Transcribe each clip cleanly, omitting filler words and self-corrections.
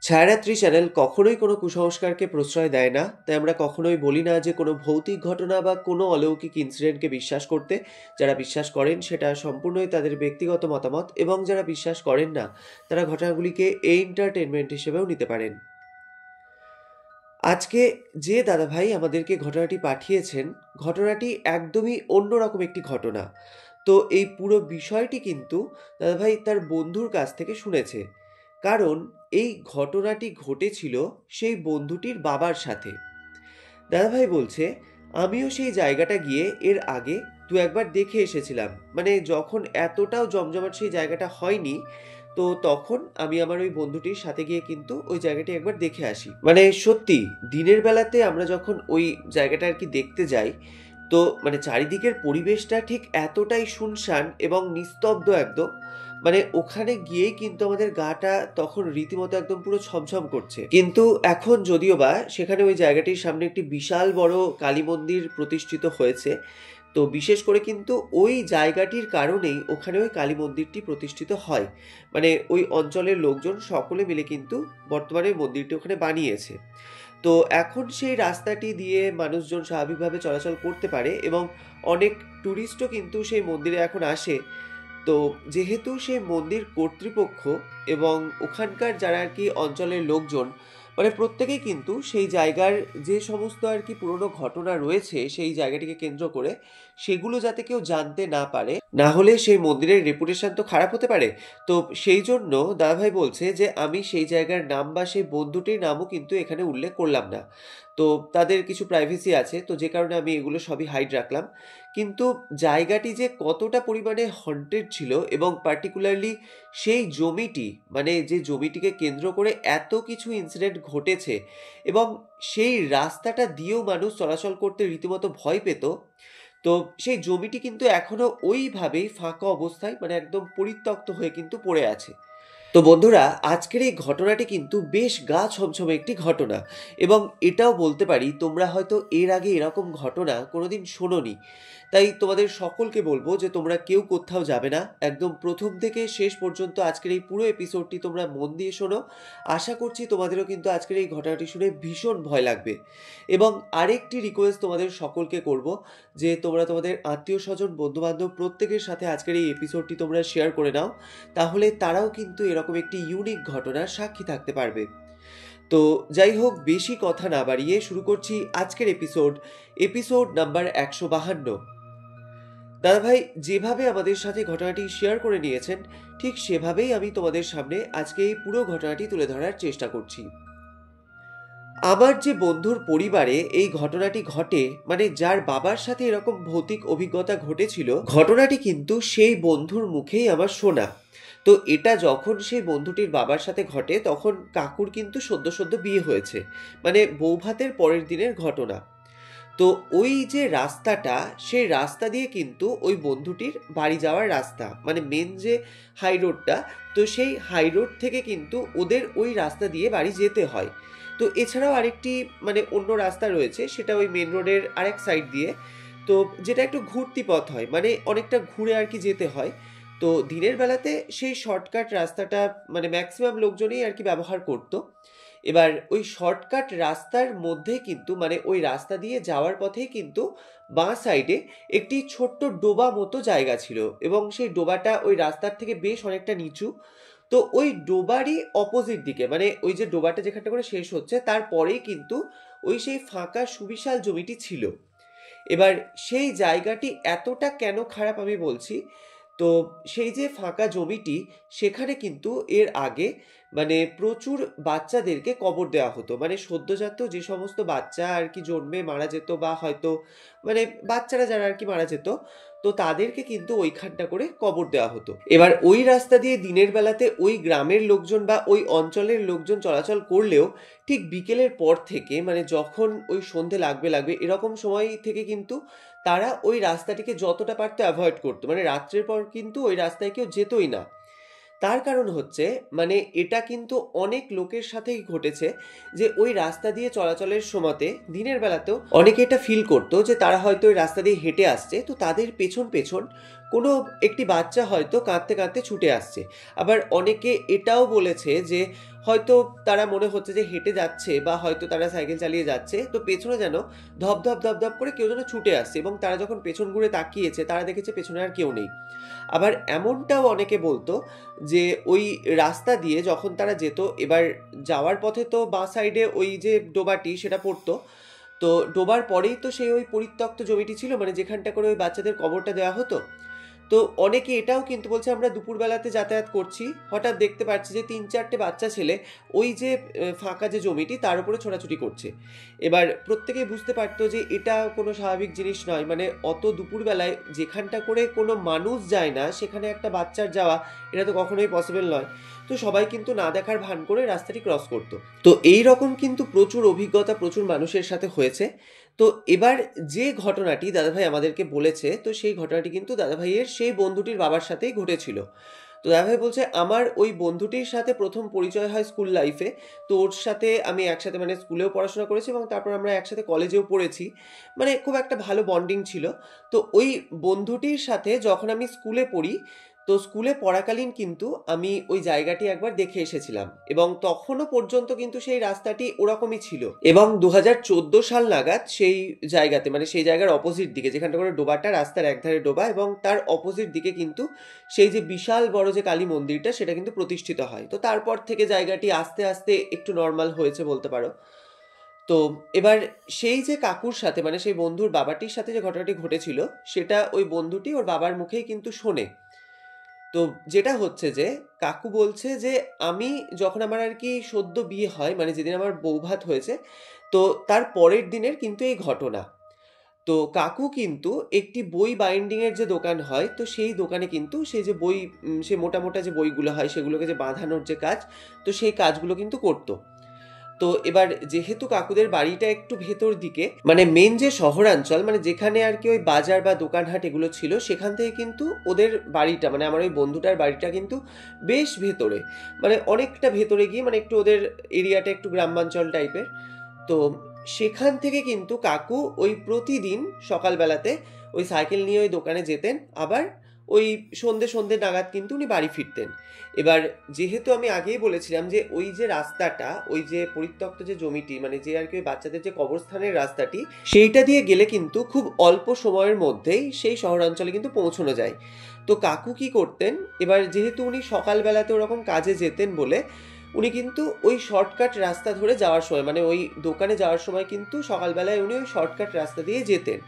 ছায়ারাত্রি channel কখনোই কোনো কুসংস্কারকে প্রশ্রয় দেয় না। তাই আমরা কখনোই বলি না যে কোনো ভৌতিক ঘটনা বা কোনো অলৌকিক ইনসিডেন্টকে বিশ্বাস করতে। যারা বিশ্বাস করেন সেটা সম্পূর্ণই তাদের ব্যক্তিগত মতামত, এবং যারা বিশ্বাস করেন না তারা ঘটনাগুলিকে এন্টারটেনমেন্ট হিসেবেও নিতে পারেন। আজকে যে দাদাভাই আমাদেরকে ঘটনাটি পাঠিয়েছেন, ঘটনাটি একদমই অন্যরকম একটি ঘটনা। তো এই পুরো বিষয়টি কিন্তু দাদাভাই তার বন্ধুর কাছ থেকে শুনেছে, কারণ এই ঘটনাটি ঘটেছিল সেই বন্ধুটির বাবার সাথে। দাদাভাই বলছে, আমিও সেই জায়গাটা গিয়ে এর আগে দু একবার দেখে এসেছিলাম। মানে যখন এতটাও জমজমাট সেই জায়গাটা হয়নি, তো তখন আমি আমার ওই বন্ধুটির সাথে গিয়ে কিন্তু ওই জায়গাটি একবার দেখে আসি। মানে সত্যি দিনের বেলাতে আমরা যখন ওই জায়গাটা আর কি দেখতে যাই, তো মানে চারিদিকের পরিবেশটা ঠিক এতটাই শুনশান এবং নিস্তব্ধ একদম। মানে ওখানে গিয়েই কিন্তু আমাদের গাটা তখন রীতিমতো একদম পুরো ছমছম করছে। কিন্তু এখন যদিও বা সেখানে ওই জায়গাটির সামনে একটি বিশাল বড় কালী মন্দির প্রতিষ্ঠিত হয়েছে, তো বিশেষ করে কিন্তু ওই জায়গাটির কারণেই ওখানে ওই কালী মন্দিরটি প্রতিষ্ঠিত হয়। মানে ওই অঞ্চলের লোকজন সকলে মিলে কিন্তু বর্তমানে মন্দিরটি ওখানে বানিয়েছে। তো এখন সেই রাস্তাটি দিয়ে মানুষজন স্বাভাবিকভাবে চলাচল করতে পারে, এবং অনেক ট্যুরিস্টও কিন্তু সেই মন্দিরে এখন আসে। তো যেহেতু সেই মন্দির কর্তৃপক্ষ এবং ওখানকার যারা আর কি অঞ্চলের লোকজন, মানে প্রত্যেকেই কিন্তু সেই জায়গার যে সমস্ত আর কি পুরনো ঘটনা রয়েছে সেই জায়গাটিকে কেন্দ্র করে, সেগুলো যাতে কেউ জানতে না পারে, না হলে সেই মন্দিরের রেপুটেশন তো খারাপ হতে পারে। তো সেই জন্য দাদাভাই বলছে যে আমি সেই জায়গার নাম বা সেই বন্ধুটির নামও কিন্তু এখানে উল্লেখ করলাম না। তো তাদের কিছু প্রাইভেসি আছে, তো যে কারণে আমি এগুলো সবই হাইড রাখলাম। কিন্তু জায়গাটি যে কতটা পরিমাণে হন্টেড ছিল, এবং পার্টিকুলারলি সেই জমিটি, মানে যে জমিটিকে কেন্দ্র করে এত কিছু ইনসিডেন্ট ঘটেছে, এবং সেই রাস্তাটা দিয়েও মানুষ চলাচল করতে রীতিমতো ভয় পেত। তো সেই জমিটি কিন্তু এখনো ওইভাবেই ফাঁকা অবস্থায়, মানে একদম পরিত্যক্ত হয়ে কিন্তু পড়ে আছে। তো বন্ধুরা, আজকের এই ঘটনাটি কিন্তু বেশ গা ছমছমে একটি ঘটনা, এবং এটাও বলতে পারি তোমরা হয়তো এর আগে এরকম ঘটনা কোনোদিন শোনোনি। তাই তোমাদের সকলকে বলবো যে তোমরা কেউ কোথাও যাবে না, একদম প্রথম থেকে শেষ পর্যন্ত আজকের এই পুরো এপিসোডটি তোমরা মন দিয়ে শোনো। আশা করছি তোমাদেরও কিন্তু আজকের এই ঘটনাটি শুনে ভীষণ ভয় লাগবে। এবং আরেকটি রিকোয়েস্ট তোমাদের সকলকে করব, যে তোমরা তোমাদের আত্মীয় স্বজন বন্ধুবান্ধব প্রত্যেকের সাথে আজকের এই এপিসোডটি তোমরা শেয়ার করে নাও, তাহলে তারাও কিন্তু এরকম একটি ইউনিক ঘটনার সাক্ষী থাকতে পারবে। তো যাই হোক, বেশি কথা না বাড়িয়ে শুরু করছি আজকের এপিসোড নাম্বার 152। দাদাভাই যেভাবে আমাদের সাথে ঘটনাটি শেয়ার করে নিয়েছেন, ঠিক সেভাবেই আমি তোমাদের সামনে আজকে এই পুরো ঘটনাটি তুলে ধরার চেষ্টা করছি। আমার যে বন্ধুর পরিবারে এই ঘটনাটি ঘটে, মানে যার বাবার সাথে এরকম ভৌতিক অভিজ্ঞতা ঘটেছিল, ঘটনাটি কিন্তু সেই বন্ধুর মুখেই আমার শোনা। তো এটা যখন সেই বন্ধুটির বাবার সাথে ঘটে, তখন কাকুর কিন্তু সদ্য সদ্য বিয়ে হয়েছে, মানে বৌভাতের পরের দিনের ঘটনা। তো ওই যে রাস্তাটা, সেই রাস্তা দিয়ে কিন্তু ওই বন্ধুটির বাড়ি যাওয়ার রাস্তা, মানে মেন যে হাই রোডটা, তো সেই হাই রোড থেকে কিন্তু ওদের ওই রাস্তা দিয়ে বাড়ি যেতে হয়। তো এছাড়াও আরেকটি মানে অন্য রাস্তা রয়েছে, সেটা ওই মেন রোডের আরেক সাইড দিয়ে, তো যেটা একটু ঘুরতি পথ হয়, মানে অনেকটা ঘুরে আর কি যেতে হয়। তো দিনের বেলাতে সেই শর্টকাট রাস্তাটা মানে ম্যাক্সিমাম লোকজনই আর কি ব্যবহার করতো। এবার ওই শর্টকাট রাস্তার মধ্যে কিন্তু, মানে ওই রাস্তা দিয়ে যাওয়ার পথেই কিন্তু বাঁ সাইডে একটি ছোট্ট ডোবা মতো জায়গা ছিল, এবং সেই ডোবাটা ওই রাস্তার থেকে বেশ অনেকটা নিচু। তো ওই ডোবারই অপোজিট দিকে, মানে ওই যে ডোবাটা যেখানটা করে শেষ হচ্ছে, তারপরেই কিন্তু ওই সেই ফাঁকা সুবিশাল জমিটি ছিল। এবার সেই জায়গাটি এতটা কেন খারাপ আমি বলছি। তো সেই যে ফাঁকা জমিটি, সেখানে কিন্তু এর আগে মানে প্রচুর বাচ্চাদেরকে কবর দেওয়া হতো, মানে সদ্যজাত যে সমস্ত বাচ্চা আর কি জন্মে মারা যেত, বা হয়তো মানে বাচ্চারা যারা আর কি মারা যেত, তো তাদেরকে কিন্তু ওইখানটা করে কবর দেওয়া হতো। এবার ওই রাস্তা দিয়ে দিনের বেলাতে ওই গ্রামের লোকজন বা ওই অঞ্চলের লোকজন চলাচল করলেও, ঠিক বিকেলের পর থেকে, মানে যখন ওই সন্ধে লাগবে এরকম সময় থেকে কিন্তু তারা ওই রাস্তাটিকে যতটা পারতো অ্যাভয়েড করতো, মানে রাত্রের পর কিন্তু ওই রাস্তায় কেউ যেতই না। তার কারণ হচ্ছে, মানে এটা কিন্তু অনেক লোকের সাথেই ঘটেছে, যে ওই রাস্তা দিয়ে চলাচলের সময়তে দিনের বেলাতেও অনেকে এটা ফিল করতো যে তারা হয়তো ওই রাস্তা দিয়ে হেঁটে আসছে, তো তাদের পেছন পেছন কোনো একটি বাচ্চা হয়তো কাঁদতে কাঁদতে ছুটে আসছে। আবার অনেকে এটাও বলেছে যে হয়তো তারা মনে হচ্ছে যে হেঁটে যাচ্ছে বা হয়তো তারা সাইকেল চালিয়ে যাচ্ছে, তো পেছনে যেন ধপ ধপ ধপ ধপ করে কেউ যেন ছুটে আসছে, এবং তারা যখন পেছন ঘুরে তাকিয়েছে তারা দেখেছে পেছনে আর কেউ নেই। আবার এমনটাও অনেকে বলতো যে ওই রাস্তা দিয়ে যখন তারা যেত, এবার যাওয়ার পথে তো বাঁ সাইডে ওই যে ডোবাটি সেটা পড়তো, তো ডোবার পরেই তো সেই ওই পরিত্যক্ত জমিটি ছিল, মানে যেখানটা করে ওই বাচ্চাদের কবরটা দেওয়া হতো। তো অনেকে এটাও কিন্তু বলছে আমরা দুপুরবেলাতে যাতায়াত করছি, হঠাৎ দেখতে পাচ্ছি যে 3-4টে বাচ্চা ছেলে ওই যে ফাঁকা যে জমিটি তার উপরে ছোটাছুটি করছে। এবার প্রত্যেকেই বুঝতে পারতো যে এটা কোনো স্বাভাবিক জিনিস নয়, মানে অত দুপুরবেলায় যেখানটা করে কোনো মানুষ যায় না সেখানে একটা বাচ্চার যাওয়া, এটা তো কখনোই পসিবল নয়। তো সবাই কিন্তু না দেখার ভান করে রাস্তাটি ক্রস করতো। তো এই রকম কিন্তু প্রচুর অভিজ্ঞতা প্রচুর মানুষের সাথে হয়েছে। তো এবার যে ঘটনাটি দাদাভাই আমাদেরকে বলেছে, তো সেই ঘটনাটি কিন্তু দাদাভাইয়ের সেই বন্ধুটির বাবার সাথেই ঘটেছিল। তো দাদাভাই বলছে আমার ওই বন্ধুটির সাথে প্রথম পরিচয় হয় স্কুল লাইফে। তো ওর সাথে আমি একসাথে মানে স্কুলেও পড়াশোনা করেছি এবং তারপর আমরা একসাথে কলেজেও পড়েছি, মানে খুব একটা ভালো বন্ডিং ছিল। তো ওই বন্ধুটির সাথে যখন আমি স্কুলে পড়ি, তো স্কুলে পড়াকালীন কিন্তু আমি ওই জায়গাটি একবার দেখে এসেছিলাম, এবং তখনও পর্যন্ত কিন্তু সেই রাস্তাটি ওরকমই ছিল। এবং 2014 সাল নাগাদ সেই জায়গাতে, মানে সেই জায়গার অপোজিট দিকে যেখানটা করে ডোবাটা, রাস্তার একধারে ডোবা এবং তার অপোজিট দিকে কিন্তু সেই যে বিশাল বড় যে কালী মন্দিরটা সেটা কিন্তু প্রতিষ্ঠিত হয়। তো তারপর থেকে জায়গাটি আস্তে আস্তে একটু নর্মাল হয়েছে বলতে পারো। তো এবার সেই যে কাকুর সাথে, মানে সেই বন্ধুর বাবাটির সাথে যে ঘটনাটি ঘটেছিল, সেটা ওই বন্ধুটি ওর বাবার মুখেই কিন্তু শোনে। তো যেটা হচ্ছে যে কাকু বলছে যে আমি যখন আমার আর কি সদ্য বিয়ে হয়, মানে যেদিন আমার বৌভাত হয়েছে, তো তার পরের দিনের কিন্তু এই ঘটনা। তো কাকু কিন্তু একটি বই বাইন্ডিংয়ের যে দোকান হয়, তো সেই দোকানে কিন্তু সেই যে বই, সে মোটা মোটা যে বইগুলো হয় সেগুলোকে যে বাঁধানোর যে কাজ, তো সেই কাজগুলো কিন্তু করতো। তো এবার যেহেতু কাকুদের বাড়িটা একটু ভেতর দিকে, মানে মেন যে শহরাঞ্চল, মানে যেখানে আর কি ওই বাজার বা দোকানহাট এগুলো ছিল, সেখান থেকে কিন্তু ওদের বাড়িটা, মানে আমার ওই বন্ধুটার বাড়িটা কিন্তু বেশ ভেতরে, মানে অনেকটা ভেতরে গিয়ে, মানে একটু ওদের এরিয়াটা একটু গ্রামাঞ্চল টাইপের। তো সেখান থেকে কিন্তু কাকু ওই প্রতিদিন সকালবেলাতে ওই সাইকেল নিয়ে ওই দোকানে যেতেন, আবার ওই সন্ধে সন্ধে নাগাদ কিন্তু উনি বাড়ি ফিরতেন। এবার যেহেতু আমি আগেই বলেছিলাম যে ওই যে রাস্তাটা, ওই যে পরিত্যক্ত যে জমিটি, মানে যে আর কি ওই বাচ্চাদের যে কবরস্থানের রাস্তাটি, সেইটা দিয়ে গেলে কিন্তু খুব অল্প সময়ের মধ্যেই সেই শহরাঞ্চলে কিন্তু পৌঁছানো যায়। তো কাকু কি করতেন, এবার যেহেতু উনি সকালবেলাতে ওরকম কাজে যেতেন বলে উনি কিন্তু ওই শর্টকাট রাস্তা ধরে যাওয়ার সময়, মানে ওই দোকানে যাওয়ার সময় কিন্তু সকালবেলায় উনি ওই শর্টকাট রাস্তা দিয়ে যেতেন,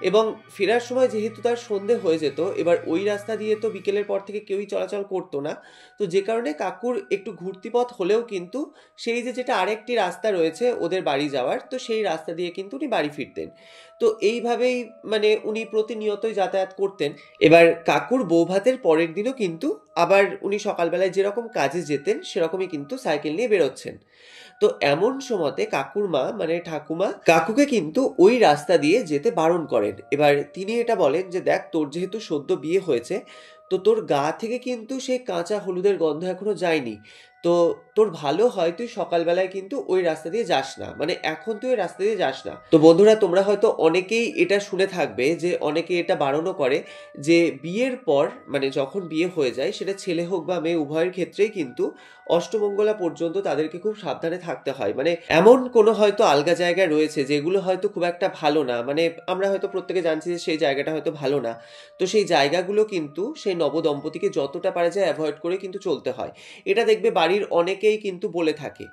এবং ফেরার সময় যেহেতু তার সন্ধে হয়ে যেত, এবার ওই রাস্তা দিয়ে তো বিকেলের পর থেকে কেউই চলাচল করতো না। তো যে কারণে কাকুর একটু ঘুরতি পথ হলেও কিন্তু সেই যে যেটা আরেকটি রাস্তা রয়েছে ওদের বাড়ি যাওয়ার, তো সেই রাস্তা দিয়ে কিন্তু উনি বাড়ি ফিরতেন। তো এইভাবেই মানে উনি প্রতিনিয়তই যাতায়াত করতেন। এবার কাকুর বৌভাতের পরের দিনও কিন্তু আবার উনি সকালবেলায় যেরকম কাজে যেতেন সেরকমই কিন্তু সাইকেল নিয়ে বেরোচ্ছেন। তো এমন সময়তে কাকুর মা, মানে ঠাকুমা, কাকুকে কিন্তু ওই রাস্তা দিয়ে যেতে বারণ করেন। এবার তিনি এটা বলেন যে দেখ, তোর যেহেতু সদ্য বিয়ে হয়েছে, তো তোর গা থেকে কিন্তু সেই কাঁচা হলুদের গন্ধ এখনো যায়নি। তো তোর ভালো হয় তুই সকালবেলায় কিন্তু ওই রাস্তা দিয়ে যাস না, মানে এখন তুই ওই রাস্তা দিয়ে যাস না। তো বন্ধুরা, তোমরা হয়তো অনেকেই এটা শুনে থাকবে যে অনেকে এটা বারণও করে যে বিয়ের পর, মানে যখন বিয়ে হয়ে যায়, সেটা ছেলে হোক বা মেয়ে উভয়ের ক্ষেত্রেই কিন্তু অষ্টমঙ্গলা পর্যন্ত তাদেরকে খুব সাবধানে থাকতে হয়। মানে এমন কোনো হয়তো আলগা জায়গা রয়েছে যেগুলো হয়তো খুব একটা ভালো না, মানে আমরা হয়তো প্রত্যেকে জানছি যে সেই জায়গাটা হয়তো ভালো না। তো সেই জায়গাগুলো কিন্তু সেই নবদম্পতিকে যতটা পারা যায় অ্যাভয়েড করে কিন্তু চলতে হয়। এটা দেখবে বাড়ির অনেকেই কিন্তু বলে থাকে।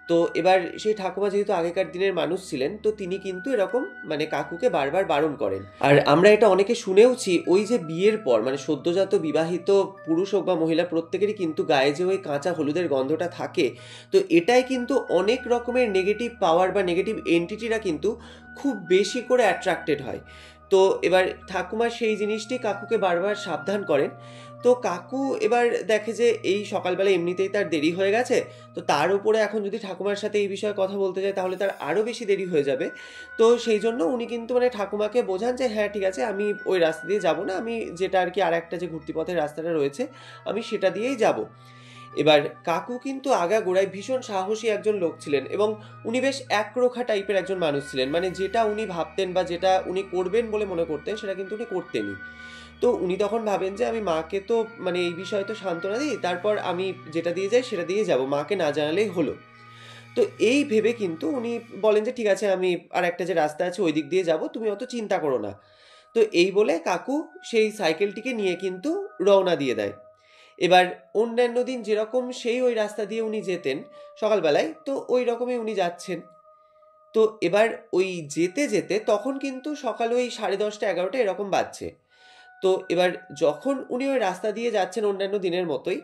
তো এবার সেই ঠাকুমা যেহেতু আগেকার দিনের মানুষ ছিলেন, তো তিনি কিন্তু এরকম মানে কাকুকে বারবার বারণ করেন। আর আমরা এটা অনেকে শুনেওছি, ওই যে বিয়ের পর, মানে সদ্যজাত বিবাহিত পুরুষ হোক বা মহিলা, প্রত্যেকেরই কিন্তু গায়ে যে ওই কাঁচা হলুদের গন্ধটা থাকে, তো এটাই কিন্তু অনেক রকমের নেগেটিভ পাওয়ার বা নেগেটিভ এন্টিটিরা কিন্তু খুব বেশি করে অ্যাট্রাক্টেড হয়। তো এবার ঠাকুমা সেই জিনিসটি কাকুকে বারবার সাবধান করেন। তো কাকু এবার দেখে যে এই সকালবেলা এমনিতেই তার দেরি হয়ে গেছে, তো তার উপরে এখন যদি ঠাকুমার সাথে এই বিষয়ে কথা বলতে যায় তাহলে তার আরও বেশি দেরি হয়ে যাবে। তো সেই জন্য উনি কিন্তু মানে ঠাকুমাকে বোঝান যে হ্যাঁ ঠিক আছে, আমি ওই রাস্তা দিয়ে যাব না, আমি যেটা আর কি আর একটা যে ঘুরতি পথের রাস্তাটা রয়েছে আমি সেটা দিয়েই যাব। এবার কাকু কিন্তু আগাগোড়ায় ভীষণ সাহসী একজন লোক ছিলেন এবং উনি বেশ একরোখা টাইপের একজন মানুষ ছিলেন। মানে যেটা উনি ভাবতেন বা যেটা উনি করবেন বলে মনে করতেন সেটা কিন্তু উনি করতেনই। তো উনি তখন ভাবেন যে আমি মাকে তো মানে এই বিষয়ে তো সান্ত্বনা দিই, তারপর আমি যেটা দিয়ে যাই সেটা দিয়ে যাব, মাকে না জানালেই হলো। তো এই ভেবে কিন্তু উনি বলেন যে ঠিক আছে, আমি আর একটা যে রাস্তা আছে ওই দিক দিয়ে যাব, তুমি অত চিন্তা করো না। তো এই বলে কাকু সেই সাইকেলটিকে নিয়ে কিন্তু রওনা দিয়ে দেয়। এবার অন্যান্য দিন যেরকম সেই ওই রাস্তা দিয়ে উনি যেতেন সকালবেলায়, তো ওই রকমই উনি যাচ্ছেন। তো এবার ওই যেতে যেতে তখন কিন্তু সকাল ওই 10:30-11টা এরকম বাজছে। তো এবার যখন উনি ওই রাস্তা দিয়ে যাচ্ছেন অন্যান্য দিনের মতোই,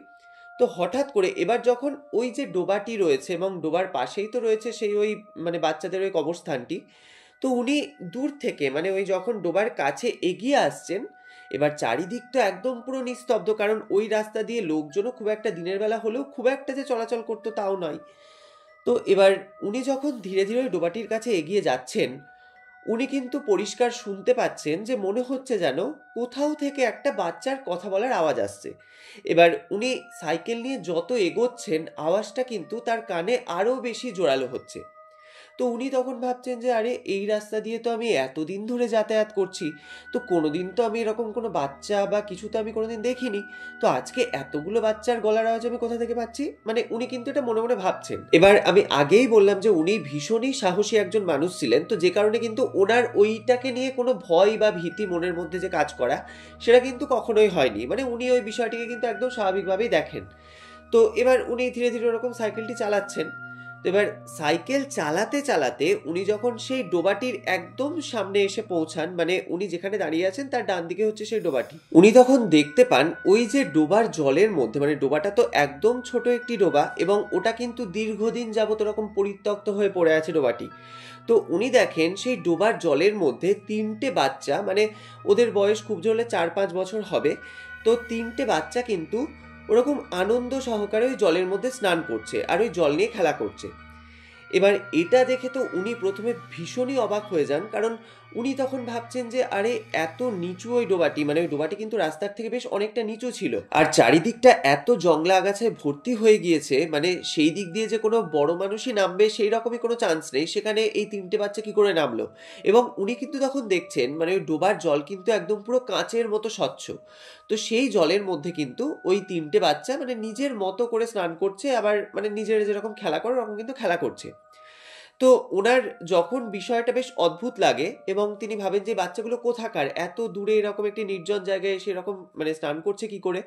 তো হঠাৎ করে এবার যখন ওই যে ডোবাটি রয়েছে এবং ডোবার পাশেই তো রয়েছে সেই ওই মানে বাচ্চাদের ওই কবরস্থানটি, তো উনি দূর থেকে মানে ওই যখন ডোবার কাছে এগিয়ে আসছেন, এবার চারিদিক তো একদম পুরো নিস্তব্ধ, কারণ ওই রাস্তা দিয়ে লোকজনও খুব একটা দিনের বেলা হলেও খুব একটা যে চলাচল করতো তাও নয়। তো এবার উনি যখন ধীরে ধীরে ওই ডোবাটির কাছে এগিয়ে যাচ্ছেন, উনি কিন্তু পরিষ্কার শুনতে পাচ্ছেন যে মনে হচ্ছে যেন কোথাও থেকে একটা বাচ্চার কথা বলার আওয়াজ আসছে। এবার উনি সাইকেল নিয়ে যত এগোচ্ছেন আওয়াজটা কিন্তু তার কানে আরও বেশি জোরালো হচ্ছে। তো উনি তখন ভাবছেন যে আরে এই রাস্তা দিয়ে তো আমি এতদিন ধরে যাতায়াত করছি, তো কোনোদিন তো আমি এরকম কোনো বাচ্চা বা কিছু তো আমি কোনোদিন দেখিনি, তো আজকে এতগুলো বাচ্চার গলার আওয়াজ আমি কোথা থেকে পাচ্ছি, মানে উনি কিন্তু এটা মনে মনে ভাবছেন। এবার আমি আগেই বললাম যে উনি ভীষণই সাহসী একজন মানুষ ছিলেন, তো যে কারণে কিন্তু ওনার ওইটাকে নিয়ে কোনো ভয় বা ভীতি মনের মধ্যে যে কাজ করা সেটা কিন্তু কখনোই হয়নি। মানে উনি ওই বিষয়টিকে কিন্তু একদম স্বাভাবিকভাবেই দেখেন। তো এবার উনি ধীরে ধীরে ওরকম সাইকেলটি চালাচ্ছেন। তো এবার সাইকেল চালাতে চালাতে উনি যখন সেই ডোবাটির একদম সামনে এসে পৌঁছান, মানে উনি যেখানে দাঁড়িয়ে আছেন তার ডান দিকে হচ্ছে সেই ডোবাটি, উনি তখন দেখতে পান ওই যে ডোবার জলের মধ্যে, মানে ডোবাটা তো একদম ছোট একটি ডোবা এবং ওটা কিন্তু দীর্ঘদিন যাবত ওরকম পরিত্যক্ত হয়ে পড়ে আছে ডোবাটি। তো উনি দেখেন সেই ডোবার জলের মধ্যে তিনটে বাচ্চা, মানে ওদের বয়স খুব জোরে 4-5 বছর হবে, তো তিনটে বাচ্চা কিন্তু ওরকম আনন্দ সহকারে ওই জলের মধ্যে স্নান করছে আর ওই জল নিয়ে খেলা করছে। এবার এটা দেখে তো উনি প্রথমে ভীষণই অবাক হয়ে যান, কারণ উনি তখন ভাবছেন যে আরে এত নিচু ওই ডোবাটি, মানে ওই ডোবাটি কিন্তু রাস্তার থেকে বেশ অনেকটা নিচু ছিল আর চারিদিকটা এত জংলা আগাছায় ভর্তি হয়ে গিয়েছে, মানে সেই দিক দিয়ে যে কোনো বড় মানুষই নামবে সেই রকমই কোনো চান্স নেই, সেখানে এই তিনটে বাচ্চা কি করে নামলো। এবং উনি কিন্তু তখন দেখছেন মানে ওই ডোবার জল কিন্তু একদম পুরো কাঁচের মতো স্বচ্ছ। তো সেই জলের মধ্যে কিন্তু ওই তিনটে বাচ্চা মানে নিজের মতো করে স্নান করছে, আবার মানে নিজের যেরকম খেলা করে ওরকম কিন্তু খেলা করছে। তো ওনার যখন বিষয়টা বেশ অদ্ভুত লাগে এবং তিনি ভাবেন যে বাচ্চাগুলো কোথাকার, এত দূরে এরকম একটি নির্জন জায়গায় এসে এরকম মানে স্নান করছে কি করে।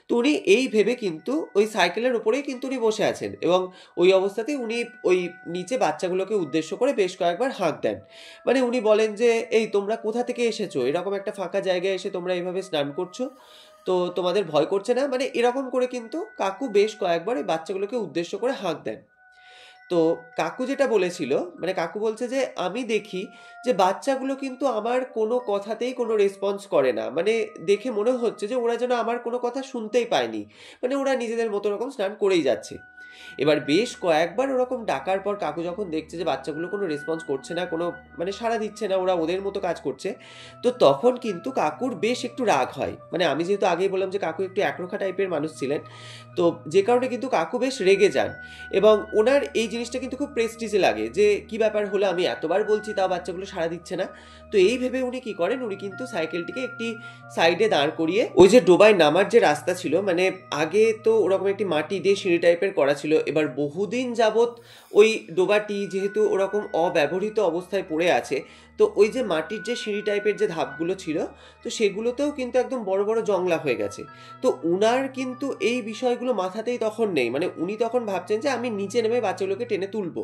তো উনি এই ভেবে কিন্তু ওই সাইকেলের উপরেই কিন্তু উনি বসে আছেন এবং ওই অবস্থাতেই উনি ওই নিচে বাচ্চাগুলোকে উদ্দেশ্য করে বেশ কয়েকবার হাঁক দেন। মানে উনি বলেন যে এই তোমরা কোথা থেকে এসেছো, এরকম একটা ফাঁকা জায়গায় এসে তোমরা এইভাবে স্নান করছো, তো তোমাদের ভয় করছে না, মানে এরকম করে কিন্তু কাকু বেশ কয়েকবার ওই বাচ্চাগুলোকে উদ্দেশ্য করে হাঁক দেন। তো কাকু যেটা বলেছিল, মানে কাকু বলছে যে আমি দেখি যে বাচ্চাগুলো কিন্তু আমার কোনো কথাতেই কোনো রেসপন্স করে না, মানে দেখে মনে হচ্ছে যে ওরা যেন আমার কোনো কথা শুনতেই পায়নি, মানে ওরা নিজেদের মতো রকম স্নান করেই যাচ্ছে। এবার বেশ কয়েকবার ওরকম ডাকার পর কাকু যখন দেখছে যে বাচ্চাগুলো কোনো রেসপন্স করছে না, কোনো মানে সাড়া দিচ্ছে না, ওরা ওদের মতো কাজ করছে, তো তখন কিন্তু কাকুর বেশ একটু রাগ হয়। মানে আমি যেহেতু আগেই বললাম যে কাকু একটু একরোখা টাইপের মানুষ ছিলেন, তো যে কারণে কিন্তু কাকু বেশ রেগে যান এবং ওনার এই জিনিসটা কিন্তু খুব প্রেস্টিজে লাগে যে কি ব্যাপার হলো, আমি এতবার বলছি তাও বাচ্চাগুলো সাড়া দিচ্ছে না। তো এই ভেবে উনি কি করেন, উনি কিন্তু সাইকেলটিকে একটি সাইডে দাঁড় করিয়ে ওই যে ডোবায় নামার যে রাস্তা ছিল, মানে আগে তো ওরকম একটি মাটি দিয়ে সিঁড়ি টাইপের করা ছিল, এবার বহুদিন যাবত ওই ডোবাটি যেহেতু ওরকম অব্যবহৃত অবস্থায় পড়ে আছে, তো ওই যে মাটির যে সিঁড়ি টাইপের যে ধাপগুলো ছিল, তো সেগুলোতেও কিন্তু একদম বড় বড় জংলা হয়ে গেছে। তো উনার কিন্তু এই বিষয়গুলো মাথাতেই তখন নেই, মানে উনি তখন ভাবছেন যে আমি নিচে নেমে বাচ্চাগুলোকে টেনে তুলবো।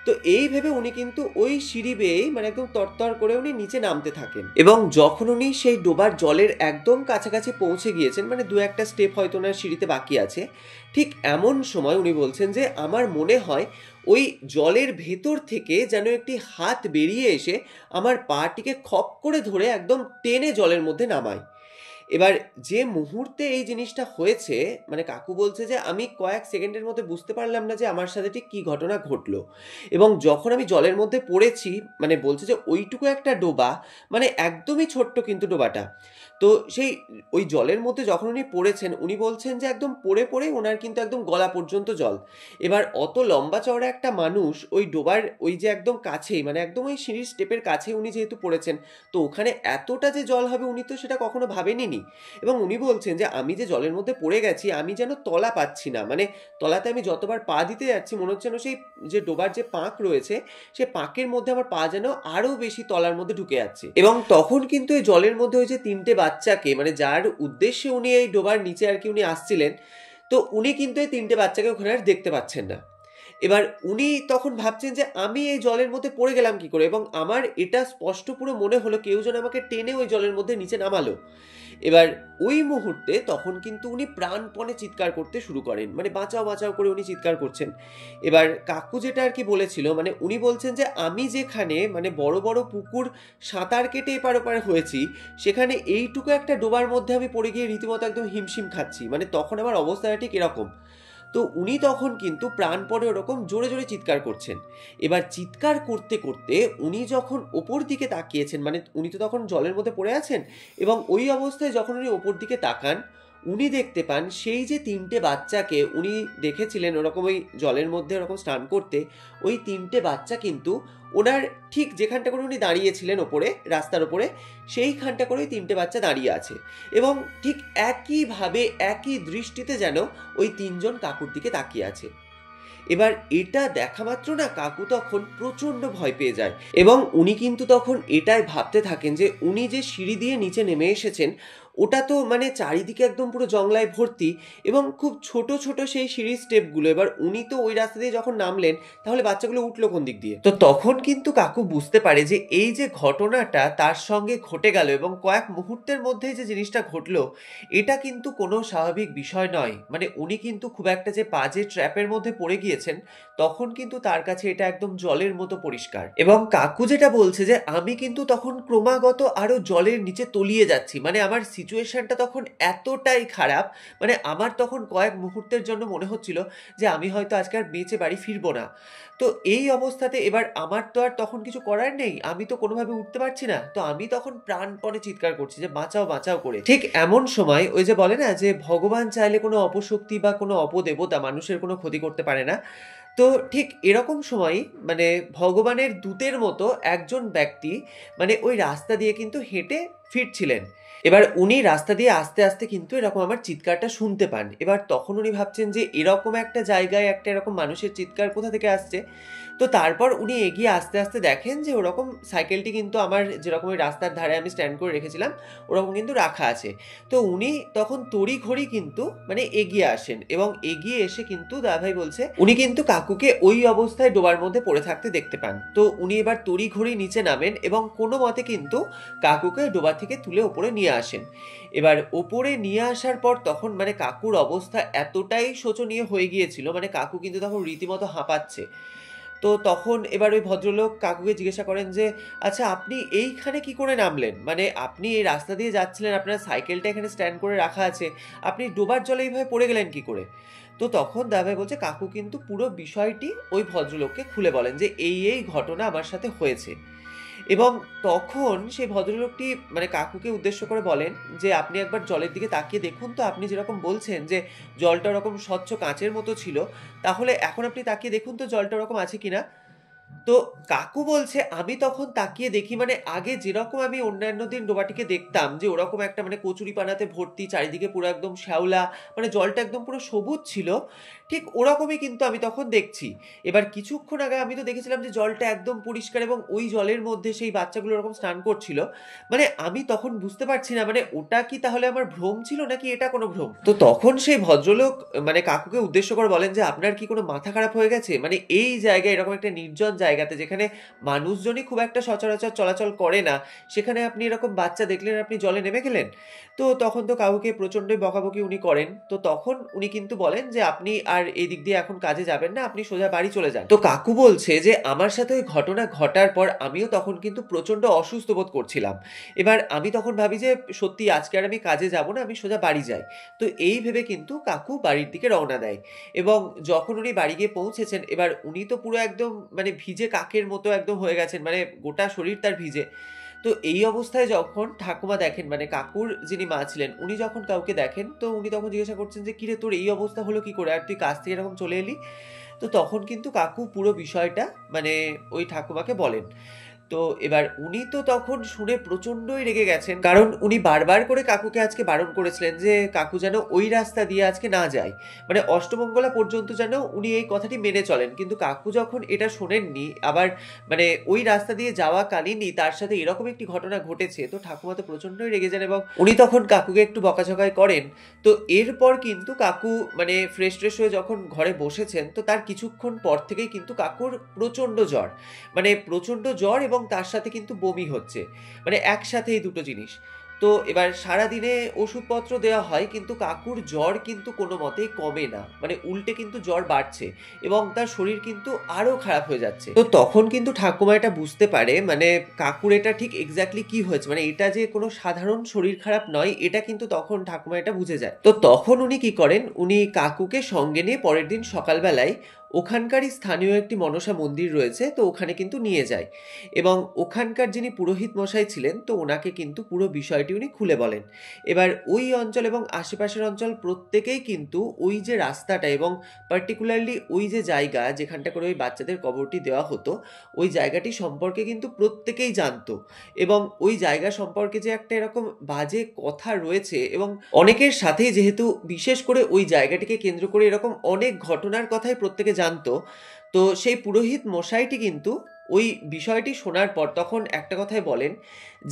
তো এই ভেবে উনি কিন্তু ওই সিঁড়ি বেয়েই মানে একদম তরতর করে উনি নিচে নামতে থাকেন এবং যখন উনি সেই ডোবার জলের একদম কাছাকাছি পৌঁছে গিয়েছেন, মানে দু একটা স্টেপ হয়তো ওনার সিঁড়িতে বাকি আছে, ঠিক এমন সময় উনি বলছেন যে আমার মনে হয় ওই জলের ভেতর থেকে যেন একটি হাত বেরিয়ে এসে আমার পাটিকে খপ করে ধরে একদম টেনে জলের মধ্যে নামায়। এবার যে মুহূর্তে এই জিনিসটা হয়েছে, মানে কাকু বলছে যে আমি কয়েক সেকেন্ডের মধ্যে বুঝতে পারলাম না যে আমার সাথে ঠিক কী ঘটনা ঘটলো। এবং যখন আমি জলের মধ্যে পড়েছি, মানে বলছে যে ওইটুকু একটা ডোবা, মানে একদমই ছোট্ট কিন্তু ডোবাটা। তো সেই ওই জলের মধ্যে যখন উনি পড়েছেন, উনি বলছেন যে একদম পড়ে পড়ে ওনার কিন্তু একদম গলা পর্যন্ত জল। এবার অত লম্বা চওড়া একটা মানুষ ওই ডোবার ওই যে একদম কাছেই, মানে একদম ওই সিঁড়ির স্টেপের কাছে উনি যেহেতু পড়েছেন, তো ওখানে এতটা যে জল হবে উনি তো সেটা কখনো ভাবেনইনি। এবং উনি বলছেন যে আমি যে জলের মধ্যে পড়ে গেছি, আমি যেন তলা পাচ্ছি না, মানে তলাতে আমি যতবার পা দিতে যাচ্ছি মনে হচ্ছে যেন সেই যে ডোবার যে পাঁক রয়েছে, সে পাঁকের মধ্যে আমার পা যেন আরো বেশি তলার মধ্যে ঢুকে যাচ্ছে। এবং তখন কিন্তু এই জলের মধ্যে ওই যে 3টে বাচ্চাকে, মানে যার উদ্দেশ্যে উনি এই ডোবার নিচে আর কি উনি আসছিলেন, তো উনি কিন্তু এই 3টে বাচ্চাকে ওখানে আর দেখতে পাচ্ছেন না। এবার উনি তখন ভাবছেন যে আমি এই জলের মধ্যে পড়ে গেলাম কি করে, এবং আমার এটা স্পষ্ট পুরো মনে হলো কেউ যেন আমাকে টেনে ওই জলের মধ্যে নিচে নামালো। এবার ওই মুহূর্তে তখন কিন্তু উনি প্রাণপণে চিৎকার করতে শুরু করেন, মানে বাঁচাও বাঁচাও করে উনি চিৎকার করছেন। এবার কাকু যেটা আর কি বলেছিল, মানে উনি বলছেন যে আমি যেখানে মানে বড় বড় পুকুর সাঁতার কেটে এপার ওপার হয়েছি, সেখানে এইটুকু একটা ডোবার মধ্যে আমি পড়ে গিয়ে রীতিমতো একদম হিমশিম খাচ্ছি, মানে তখন আমার অবস্থাটা ঠিক এরকম। তো উনি তখন কিন্তু প্রাণপণে ওরকম জোরে জোরে চিৎকার করছেন। এবার চিৎকার করতে করতে উনি যখন ওপর দিকে তাকিয়েছেন, মানে উনি তো তখন জলের মধ্যে পড়ে আছেন, এবং ওই অবস্থায় যখন উনি ওপর দিকে তাকান, উনি দেখতে পান সেই যে 3টে বাচ্চাকে উনি দেখেছিলেন ওরকম ওই জলের মধ্যে ওরকম স্নান করতে, ওই 3টে বাচ্চা কিন্তু ওনার ঠিক যেখানটা করে উনি দাঁড়িয়েছিলেন ওপরে, রাস্তার ওপরে, সেইখানটা করে ওই 3টে বাচ্চা দাঁড়িয়ে আছে। এবং ঠিক একইভাবে একই দৃষ্টিতে যেন ওই 3জন কাকুর দিকে তাকিয়ে আছে। এবার এটা দেখা মাত্র না কাকু তখন প্রচন্ড ভয় পেয়ে যায়, এবং উনি কিন্তু তখন এটাই ভাবতে থাকেন যে উনি যে সিঁড়ি দিয়ে নিচে নেমে এসেছেন, ওটা তো মানে চারিদিকে একদম পুরো জংলায় ভর্তি, এবং খুব ছোট ছোট সেই সিঁড়ির স্টেপগুলো। এবার উনি তো ওই রাস্তা দিয়ে যখন নামলেন, তাহলে বাচ্চাগুলো উঠলো কোন দিক দিয়ে? তো তখন কিন্তু কাকু বুঝতে পারে যে এই যে ঘটনাটা তার সঙ্গে ঘটে গেল, এবং কয়েক মুহূর্তের মধ্যে যে জিনিসটা ঘটলো, এটা কিন্তু কোনো স্বাভাবিক বিষয় নয়। মানে উনি কিন্তু খুব একটা যে বাজে ট্র্যাপের মধ্যে পড়ে গিয়েছেন, তখন কিন্তু তার কাছে এটা একদম জলের মতো পরিষ্কার। এবং কাকু যেটা বলছে যে আমি কিন্তু তখন ক্রমাগত আরো জলের নিচে তলিয়ে যাচ্ছি, মানে আমার সিচুয়েশনটা তখন এতটাই খারাপ, মানে আমার তখন কয়েক মুহূর্তের জন্য মনে হচ্ছিল যে আমি হয়তো আজকে আর বেঁচে বাড়ি ফিরবো না। তো এই অবস্থাতে এবার আমার তো আর তখন কিছু করার নেই, আমি তো কোনোভাবে উঠতে পারছি না, তো আমি তখন প্রাণপণে চিৎকার করছি যে বাঁচাও বাঁচাও করে। ঠিক এমন সময় ওই যে বলে না যে ভগবান চাইলে কোনো অপশক্তি বা কোনো অপদেবতা মানুষের কোনো ক্ষতি করতে পারে না, তো ঠিক এরকম সময়ই মানে ভগবানের দূতের মতো একজন ব্যক্তি মানে ওই রাস্তা দিয়ে কিন্তু হেঁটে ফিরছিলেন। এবার উনি রাস্তা দিয়ে আস্তে আস্তে কিন্তু এরকম আমার চিৎকারটা শুনতে পান। এবার তখন উনি ভাবছেন যে এরকম একটা জায়গায় একটা এরকম মানুষের চিৎকার কোথা থেকে আসছে। তো তারপর উনি এগিয়ে আস্তে আস্তে দেখেন যে ওরকম সাইকেলটি কিন্তু আমার যেরকম ওই রাস্তার ধারে আমি স্ট্যান্ড করে রেখেছিলাম, ওরকম কিন্তু রাখা আছে। তো উনি তখন তড়িঘড়ি কিন্তু মানে এগিয়ে আসেন, এবং এগিয়ে এসে কিন্তু দাদাভাই বলছে উনি কিন্তু কাকুকে ওই অবস্থায় ডোবার মধ্যে পড়ে থাকতে দেখতে পান। তো উনি এবার তড়িঘড়ি নিচে নামেন, এবং কোনো মতে কিন্তু কাকুকে ডোবা থেকে তুলে ওপরে নিয়ে আসেন। এবার ওপরে নিয়ে আসার পর তখন মানে কাকুর অবস্থা এতটাই শোচনীয় হয়ে গিয়েছিল, মানে কাকু কিন্তু তখন রীতিমতো হাঁপাচ্ছে। তো তখন এবার ওই ভদ্রলোক কাকুকে জিজ্ঞাসা করেন যে আচ্ছা আপনি এইখানে কি করে নামলেন, মানে আপনি এই রাস্তা দিয়ে যাচ্ছিলেন, আপনার সাইকেলটা এখানে স্ট্যান্ড করে রাখা আছে, আপনি ডোবার জলে এইভাবে পড়ে গেলেন কি করে? তো তখন দাদাভাই বলছে কাকু কিন্তু পুরো বিষয়টি ওই ভদ্রলোককে খুলে বলেন যে এই এই ঘটনা আমার সাথে হয়েছে। এবং তখন সেই ভদ্রলোকটি মানে কাকুকে উদ্দেশ্য করে বলেন যে আপনি একবার জলের দিকে তাকিয়ে দেখুন তো, আপনি যেরকম বলছেন যে জলটা ওরকম স্বচ্ছ কাঁচের মতো ছিল, তাহলে এখন আপনি তাকিয়ে দেখুন তো জলটা ওরকম আছে কিনা। তো কাকু বলছে আমি তখন তাকিয়ে দেখি, মানে আগে যেরকম আমি অন্যান্য দিন ডোবাটিকে দেখতাম যে ওরকম একটা মানে কচুরিপানাতে ভর্তি, চারিদিকে পুরো একদম শ্যাওলা, মানে জলটা একদম পুরো সবুজ ছিল, ঠিক ওরকমই কিন্তু আমি তখন দেখছি। এবার কিছুক্ষণ আগে আমি তো দেখেছিলাম যে জলটা একদম পরিষ্কার, এবং ওই জলের মধ্যে সেই বাচ্চাগুলো ওরকম স্নান করছিল। মানে আমি তখন বুঝতে পারছি না মানে ওটা কি তাহলে আমার ভ্রম ছিল নাকি এটা কোনো ভ্রম। তো তখন সেই ভদ্রলোক মানে কাকুকে উদ্দেশ্য করে বলেন যে আপনার কি কোনো মাথা খারাপ হয়ে গেছে, মানে এই জায়গায় এরকম একটা নির্জন জায়গাতে যেখানে মানুষজনই খুব একটা সচরাচর চলাচল করে না, সেখানে আপনি এরকম বাচ্চা দেখলেন, আপনি জলে নেমে গেলেন। তো তখন তো কাকুকে প্রচণ্ডই বকাবকি উনি করেন। তো তখন উনি কিন্তু বলেন যে, "আপনি আর এই দিক দিয়ে এখন কাজে যাবেন না, আপনি সোজা বাড়ি চলে যান।" তো কাকু বলছে যে, "আমার সাথে ওই ঘটনা ঘটার পর আমিও তখন কিন্তু প্রচণ্ড অসুস্থ বোধ করছিলাম। এবার আমি তখন ভাবি যে সত্যি আজকে আর আমি কাজে যাব না, আমি সোজা বাড়ি যাই।" তো এই ভেবে কিন্তু কাকু বাড়ির দিকে রওনা দেয় এবং যখন উনি বাড়ি গিয়ে পৌঁছেছেন, এবার উনি তো পুরো একদম মানে ভিজে কাকের মতো একদম হয়ে গেছেন, মানে গোটা শরীর তার ভিজে। তো এই অবস্থায় যখন ঠাকুমা দেখেন, মানে কাকুর যিনি মা ছিলেন, উনি যখন কাউকে দেখেন, তো উনি তখন জিজ্ঞাসা করছেন যে, "কিরে, তোর এই অবস্থা হলো কি করে? আর তুই কাজ থেকে এরকম চলে এলি?" তো তখন কিন্তু কাকু পুরো বিষয়টা মানে ওই ঠাকুমাকে বলেন। তো এবার উনি তো তখন শুনে প্রচণ্ডই রেগে গেছেন, কারণ উনি বারবার করে কাকুকে আজকে বারণ করেছিলেন যে কাকু যেন ওই রাস্তা দিয়ে আজকে না যায়, মানে অষ্টমঙ্গলা পর্যন্ত যেন উনি এই কথাটি মেনে চলেন। কিন্তু কাকু যখন এটা শোনেননি, আবার মানে ওই রাস্তা দিয়ে যাওয়া কালীনই তার সাথে এরকম একটি ঘটনা ঘটেছে, তো ঠাকুমা তো প্রচণ্ডই রেগে যান এবং উনি তখন কাকুকে একটু বকাঝকাই করেন। তো এরপর কিন্তু কাকু মানে ফ্রেশ ট্রেশ হয়ে যখন ঘরে বসেছেন, তো তার কিছুক্ষণ পর থেকেই কিন্তু কাকুর প্রচণ্ড জ্বর, মানে প্রচণ্ড জ্বর এবং তার সাথে কিন্তু বমি হচ্ছে, মানে একসাথে এই দুটো জিনিস। তো এবার সারাদিনে ওষুধপত্র দেওয়া হয়, কিন্তু কাকুর জ্বর কিন্তু কোনো মতেই কমে না, মানে উল্টে কিন্তু জ্বর বাড়ছে এবং তার শরীর কিন্তু আরও খারাপ হয়ে যাচ্ছে। তো তখন কিন্তু ঠাকুমা এটা বুঝতে পারে, মানে কাকুর এটা ঠিক এক্স্যাক্টলি কি হয়েছে, মানে এটা যে কোনো সাধারণ শরীর খারাপ নয়, এটা কিন্তু তখন ঠাকুমা এটা বুঝে যায়। তো তখন উনি কি করেন, উনি কাকুকে সঙ্গে নিয়ে পরের দিন সকালবেলায় ওখানকারই স্থানীয় একটি মনসা মন্দির রয়েছে, তো ওখানে কিন্তু নিয়ে যায় এবং ওখানকার যিনি পুরোহিত মশাই ছিলেন, তো ওনাকে কিন্তু পুরো বিষয়টি উনি খুলে বলেন। এবার ওই অঞ্চল এবং আশেপাশের অঞ্চল প্রত্যেকেই কিন্তু ওই যে রাস্তাটা এবং পার্টিকুলারলি ওই যে জায়গা যেখানটা করে ওই বাচ্চাদের কবরটি দেওয়া হতো, ওই জায়গাটি সম্পর্কে কিন্তু প্রত্যেকেই জানতো এবং ওই জায়গা সম্পর্কে যে একটা এরকম বাজে কথা রয়েছে এবং অনেকের সাথেই যেহেতু বিশেষ করে ওই জায়গাটিকে কেন্দ্র করে এরকম অনেক ঘটনার কথাই প্রত্যেকে জানতো, তো সেই পুরোহিত মশাইটি কিন্তু ওই বিষয়টি শোনার পর তখন একটা কথাই বলেন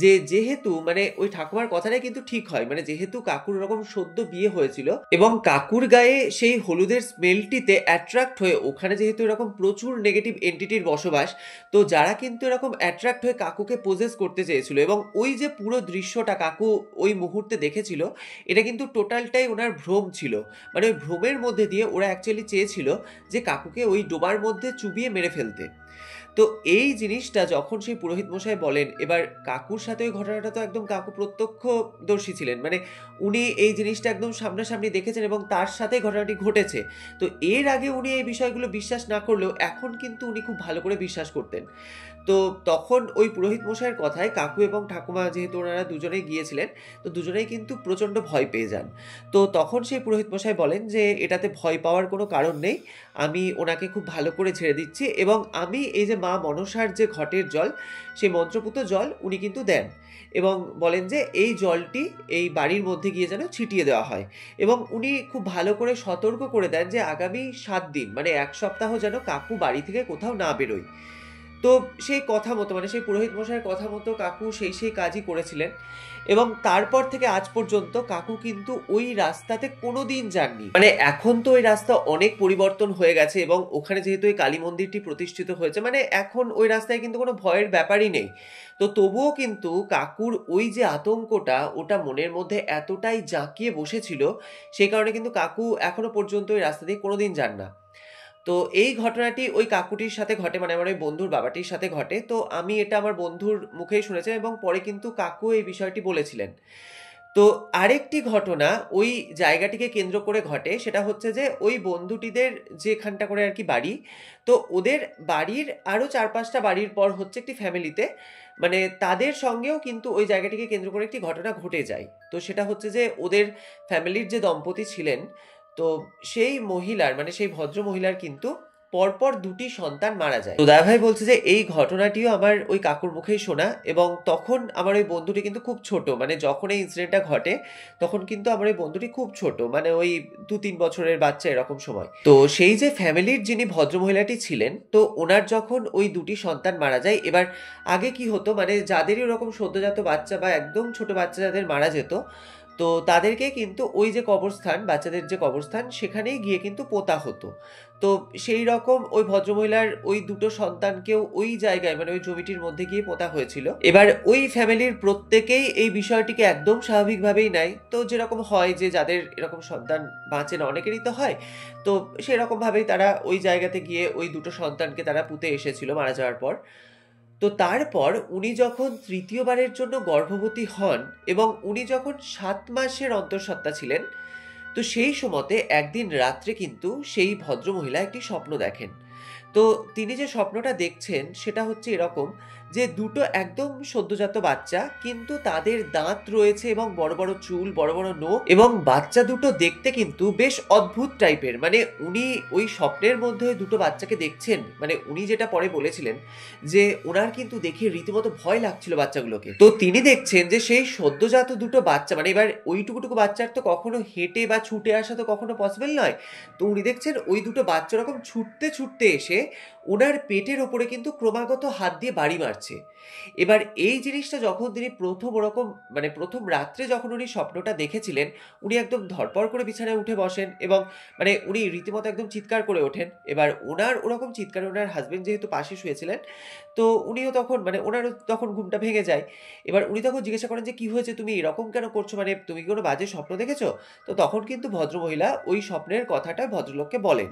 যে, যেহেতু মানে ওই ঠাকুমার কথাটাই কিন্তু ঠিক হয়, মানে যেহেতু কাকুর এরকম সদ্য বিয়ে হয়েছিল এবং কাকুর গায়ে সেই হলুদের স্মেলটিতে অ্যাট্রাক্ট হয়ে ওখানে যেহেতু এরকম প্রচুর নেগেটিভ এন্টিটির বসবাস, তো যারা কিন্তু এরকম অ্যাট্রাক্ট হয়ে কাকুকে পজেস করতে চেয়েছিল এবং ওই যে পুরো দৃশ্যটা কাকু ওই মুহূর্তে দেখেছিল, এটা কিন্তু টোটালটাই ওনার ভ্রম ছিল। মানে ওই ভ্রমের মধ্যে দিয়ে ওরা অ্যাকচুয়ালি চেয়েছিল যে কাকুকে ওই ডোবার মধ্যে চুবিয়ে মেরে ফেলতে। তো এই জিনিসটা যখন সেই পুরোহিত মশাই বলেন, এবার কাকুর সাথে ওই ঘটনাটা তো একদম কাকু প্রত্যক্ষদর্শী ছিলেন, মানে উনি এই জিনিসটা একদম সামনাসামনি দেখেছেন এবং তার সাথে ঘটনাটি ঘটেছে। তো এর আগে উনি এই বিষয়গুলো বিশ্বাস না করলেও এখন কিন্তু উনি খুব ভালো করে বিশ্বাস করতেন। তো তখন ওই পুরোহিত মশাইয়ের কথায় কাকু এবং ঠাকুমা যেহেতু ওনারা দুজনেই গিয়েছিলেন, তো দুজনেই কিন্তু প্রচণ্ড ভয় পেয়ে যান। তো তখন সেই পুরোহিত মশাই বলেন যে, "এটাতে ভয় পাওয়ার কোনো কারণ নেই, আমি ওনাকে খুব ভালো করে ছেড়ে দিচ্ছি এবং আমি এই যে মা মনসার যে ঘটের জল, সেই মন্ত্রপুত জল উনি কিন্তু দেন এবং বলেন যে এই জলটি এই বাড়ির মধ্যে গিয়ে যেন ছিটিয়ে দেওয়া হয় এবং উনি খুব ভালো করে সতর্ক করে দেন যে আগামী 7 দিন মানে 1 সপ্তাহ যেন কাকু বাড়ি থেকে কোথাও না বেরোয়। তো সেই কথা মতো মানে সেই পুরোহিত মশাইয়ের কথা মতো কাকু সেই কাজই করেছিলেন এবং তারপর থেকে আজ পর্যন্ত কাকু কিন্তু ওই রাস্তাতে কোনোদিন যাননি। মানে এখন তো ওই রাস্তা অনেক পরিবর্তন হয়ে গেছে এবং ওখানে যেহেতু এই কালী মন্দিরটি প্রতিষ্ঠিত হয়েছে, মানে এখন ওই রাস্তায় কিন্তু কোনো ভয়ের ব্যাপারই নেই। তো তবুও কিন্তু কাকুর ওই যে আতঙ্কটা ওটা মনের মধ্যে এতটাই জাঁকিয়ে বসেছিল, সেই কারণে কিন্তু কাকু এখনো পর্যন্ত ওই রাস্তা দিয়ে কোনোদিন যান না। তো এই ঘটনাটি ওই কাকুটির সাথে ঘটে, মানে আমার ওই বন্ধুর বাবাটির সাথে ঘটে। তো আমি এটা আমার বন্ধুর মুখেই শুনেছিলাম এবং পরে কিন্তু কাকু এই বিষয়টি বলেছিলেন। তো আরেকটি ঘটনা ওই জায়গাটিকে কেন্দ্র করে ঘটে, সেটা হচ্ছে যে ওই বন্ধুটিদের যেখানটা করে আর কি বাড়ি, তো ওদের বাড়ির আরও 4-5টা বাড়ির পর হচ্ছে একটি ফ্যামিলিতে, মানে তাদের সঙ্গেও কিন্তু ওই জায়গাটিকে কেন্দ্র করে একটি ঘটনা ঘটে যায়। তো সেটা হচ্ছে যে ওদের ফ্যামিলির যে দম্পতি ছিলেন, তো সেই মহিলার মানে সেই ভদ্র মহিলার কিন্তু পরপর 2টি সন্তান মারা যায়। তো দাদাভাই বলছে যে এই ঘটনাটিও আমার ওই কাকুর মুখেই শোনা এবং তখন আমার ওই বন্ধুটি কিন্তু খুব ছোট, মানে যখন এই ইনসিডেন্টটা ঘটে তখন কিন্তু আমার ওই বন্ধুটি খুব ছোট, মানে ওই 2-3 বছরের বাচ্চা এরকম সময়। তো সেই যে ফ্যামিলির যিনি ভদ্র মহিলাটি ছিলেন, তো ওনার যখন ওই 2টি সন্তান মারা যায়, এবার আগে কি হতো মানে যাদেরই ওরকম সদ্যজাত বাচ্চা বা একদম ছোট বাচ্চা যাদের মারা যেত, তো তো তাদেরকে কিন্তু ওই যে কবরস্থান, বাচ্চাদের যে কবরস্থান, সেখানেই গিয়ে কিন্তু পোঁতা হতো। তো সেই রকম ওই ভদ্রমহিলার ওই দুটো সন্তানকেও ওই জায়গায় মানে ওই জমিটির মধ্যে গিয়ে পোঁতা হয়েছিল। এবার ওই ফ্যামিলির প্রত্যেকেই এই বিষয়টিকে একদম স্বাভাবিকভাবেই নেয়। তো যেরকম হয় যে যাদের এরকম সন্তান বাঁচে না, অনেকেরই তো হয়, তো সেরকমভাবেই তারা ওই জায়গাতে গিয়ে ওই দুটো সন্তানকে তারা পুঁতে এসেছিল মারা যাওয়ার পর। তো তারপর উনি যখন তৃতীয়বারের জন্য গর্ভবতী হন এবং উনি যখন 7 মাসের অন্তঃসত্ত্বা ছিলেন, তো সেই সময়তে একদিন রাত্রে কিন্তু সেই ভদ্রমহিলা একটি স্বপ্ন দেখেন। তো তিনি যে স্বপ্নটা দেখছেন সেটা হচ্ছে এরকম যে দুটো একদম সদ্যজাত বাচ্চা, কিন্তু তাদের দাঁত রয়েছে এবং বড় বড় চুল, বড় বড় নখ, এবং বাচ্চা দুটো দেখতে কিন্তু বেশ অদ্ভুত টাইপের। মানে উনি ওই স্বপ্নের মধ্যে ওই দুটো বাচ্চাকে দেখছেন, মানে উনি যেটা পরে বলেছিলেন যে ওনার কিন্তু দেখে রীতিমতো ভয় লাগছিল বাচ্চাগুলোকে। তো তিনি দেখছেন যে সেই সদ্যজাত দুটো বাচ্চা, মানে এবার ওইটুকুটুকু বাচ্চার তো কখনো হেঁটে বা ছুটে আসা তো কখনো পসিবল নয়। তো উনি দেখছেন ওই দুটো বাচ্চা রকম ছুটতে ছুটতে এসে ওনার পেটের ওপরে কিন্তু ক্রমাগত হাত দিয়ে বাড়ি মারছে। এবার এই জিনিসটা যখন তিনি প্রথম ওরকম মানে প্রথম রাত্রে যখন উনি স্বপ্নটা দেখেছিলেন, উনি একদম ধড়পড় করে বিছানায় উঠে বসেন এবং মানে উনি রীতিমতো একদম চিৎকার করে ওঠেন। এবার ওনার ওরকম চিৎকারে ওনার হাজবেন্ড যেহেতু পাশে শুয়েছিলেন, তো উনিও তখন মানে ওনারও তখন ঘুমটা ভেঙে যায়। এবার উনি তখন জিজ্ঞাসা করেন যে কি হয়েছে, তুমি এরকম কেন করছো, মানে তুমি কি কোনো বাজে স্বপ্ন দেখেছো? তো তখন কিন্তু ভদ্রমহিলা ওই স্বপ্নের কথাটা ভদ্রলোককে বলেন।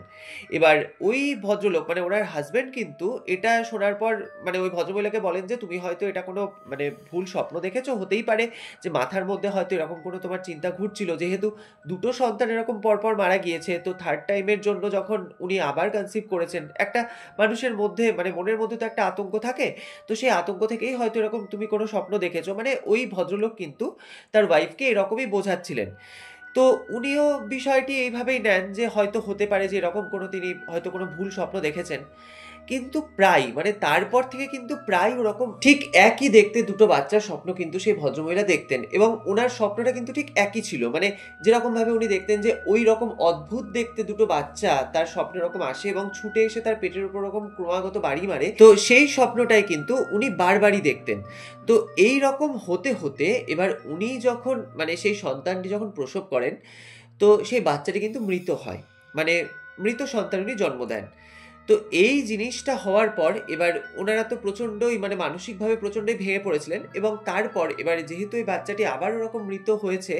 এবার ওই ভদ্রলোক মানে ওনার হাজবেন্ড কিন্তু এটা শোনার পর মানে ওই ভদ্রমহিলাকে বলেন যে তুমি হয়তো এটা কোনো মানে ভুল স্বপ্ন দেখেছো, হতেই পারে যে মাথার মধ্যে হয়তো এরকম কোনো তোমার চিন্তা ঘুরছিল, যেহেতু দুটো সন্তান এরকম পরপর মারা গিয়েছে, তো থার্ড টাইমের জন্য যখন উনি আবার কনসিভ করেছেন, একটা মানুষের মধ্যে মানে মনের মধ্যে তো একটা আতঙ্ক থাকে, তো সেই আতঙ্ক থেকেই হয়তো এরকম তুমি কোনো স্বপ্ন দেখেছো। মানে ওই ভদ্রলোক কিন্তু তার ওয়াইফকে এরকমই বোঝাচ্ছিলেন। তো উনিও বিষয়টি এইভাবেই নেন যে হয়তো হতে পারে যে এরকম কোনো তিনি হয়তো কোনো ভুল স্বপ্ন দেখেছেন। কিন্তু প্রায় মানে তারপর থেকে কিন্তু প্রায় ওরকম ঠিক একই দেখতে দুটো বাচ্চার স্বপ্ন কিন্তু সেই ভদ্রমহিলা দেখতেন, এবং ওনার স্বপ্নটা কিন্তু ঠিক একই ছিল। মানে যেরকম ভাবে উনি দেখতেন যে ওই রকম অদ্ভুত দেখতে দুটো বাচ্চা তার স্বপ্নে রকম আসে এবং ছুটে এসে তার পেটের উপর রকম ক্রমাগত বাড়ি মারে, তো সেই স্বপ্নটাই কিন্তু উনি বারবারই দেখতেন। তো এই রকম হতে হতে এবার উনি যখন মানে সেই সন্তানটি যখন প্রসব করেন, তো সেই বাচ্চাটি কিন্তু মৃত হয়, মানে মৃত সন্তান উনি জন্ম দেন। তো এই জিনিসটা হওয়ার পর এবার ওনারা তো প্রচণ্ডই মানে মানসিকভাবে প্রচণ্ডই ভেঙে পড়েছিলেন, এবং তারপর এবার যেহেতু এই বাচ্চাটি আবার ওরকম মৃত হয়েছে,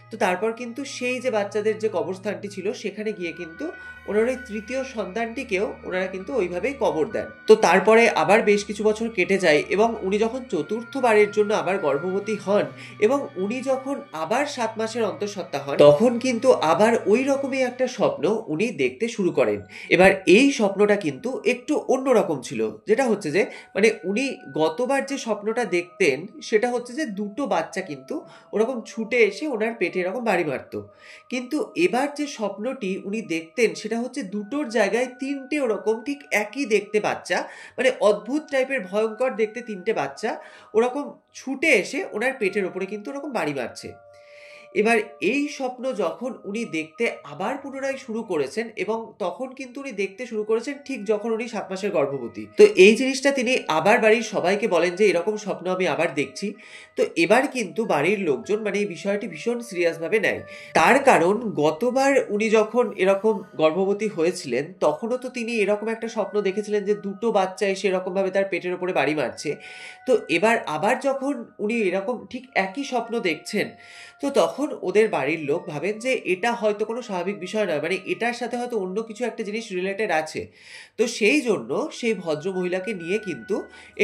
তো তারপর কিন্তু সেই যে বাচ্চাদের যে কবরস্থানটি ছিল সেখানে গিয়ে কিন্তু ওনার ওই তৃতীয় সন্তানটিকেও ওনারা কিন্তু ওইভাবেই কবর দেন। তো তারপরে আবার বেশ কিছু বছর কেটে যায় এবং উনি যখন চতুর্থবারের জন্য আবার গর্ভবতী হন এবং উনি যখন আবার 7 মাসের অন্তঃসত্ত্বা হন, তখন কিন্তু আবার ওই রকমই একটা স্বপ্ন উনি দেখতে শুরু করেন। এবার এই স্বপ্নটা কিন্তু একটু অন্যরকম ছিল, যেটা হচ্ছে যে মানে উনি গতবার যে স্বপ্নটা দেখতেন সেটা হচ্ছে যে দুটো বাচ্চা কিন্তু ওরকম ছুটে এসে ওনার পেটে এরকম বাড়ি মারতো, কিন্তু এবার যে স্বপ্নটি উনি দেখতেন সেটা হচ্ছে দুটোর জায়গায় তিনটে ওরকম ঠিক একই দেখতে বাচ্চা, মানে অদ্ভুত টাইপের ভয়ঙ্কর দেখতে তিনটে বাচ্চা ওরকম ছুটে এসে ওনার পেটের ওপরে কিন্তু ওরকম বাড়ি মারছে। এবার এই স্বপ্ন যখন উনি দেখতে আবার পুনরায় শুরু করেছেন, এবং তখন কিন্তু উনি দেখতে শুরু করেছেন ঠিক যখন উনি 7 মাসের গর্ভবতী। তো এই জিনিসটা তিনি আবার বাড়ির সবাইকে বলেন যে এরকম স্বপ্ন আমি আবার দেখছি। তো এবার কিন্তু বাড়ির লোকজন মানে এই বিষয়টি ভীষণ সিরিয়াস ভাবে নেয়। তার কারণ গতবার উনি যখন এরকম গর্ভবতী হয়েছিলেন তখনও তো তিনি এরকম একটা স্বপ্ন দেখেছিলেন যে দুটো বাচ্চা এসে এরকম ভাবে তার পেটের উপরে বাড়ি মারছে। তো এবার আবার যখন উনি এরকম ঠিক একই স্বপ্ন দেখছেন, তো তখন ওদের বাড়ির লোক ভাবেন যে এটা হয়তো কোনো স্বাভাবিক বিষয় নয়, মানে এটার সাথে হয়তো অন্য কিছু একটা জিনিস রিলেটেড আছে। তো সেই জন্য সেই ভদ্র মহিলাকে নিয়ে কিন্তু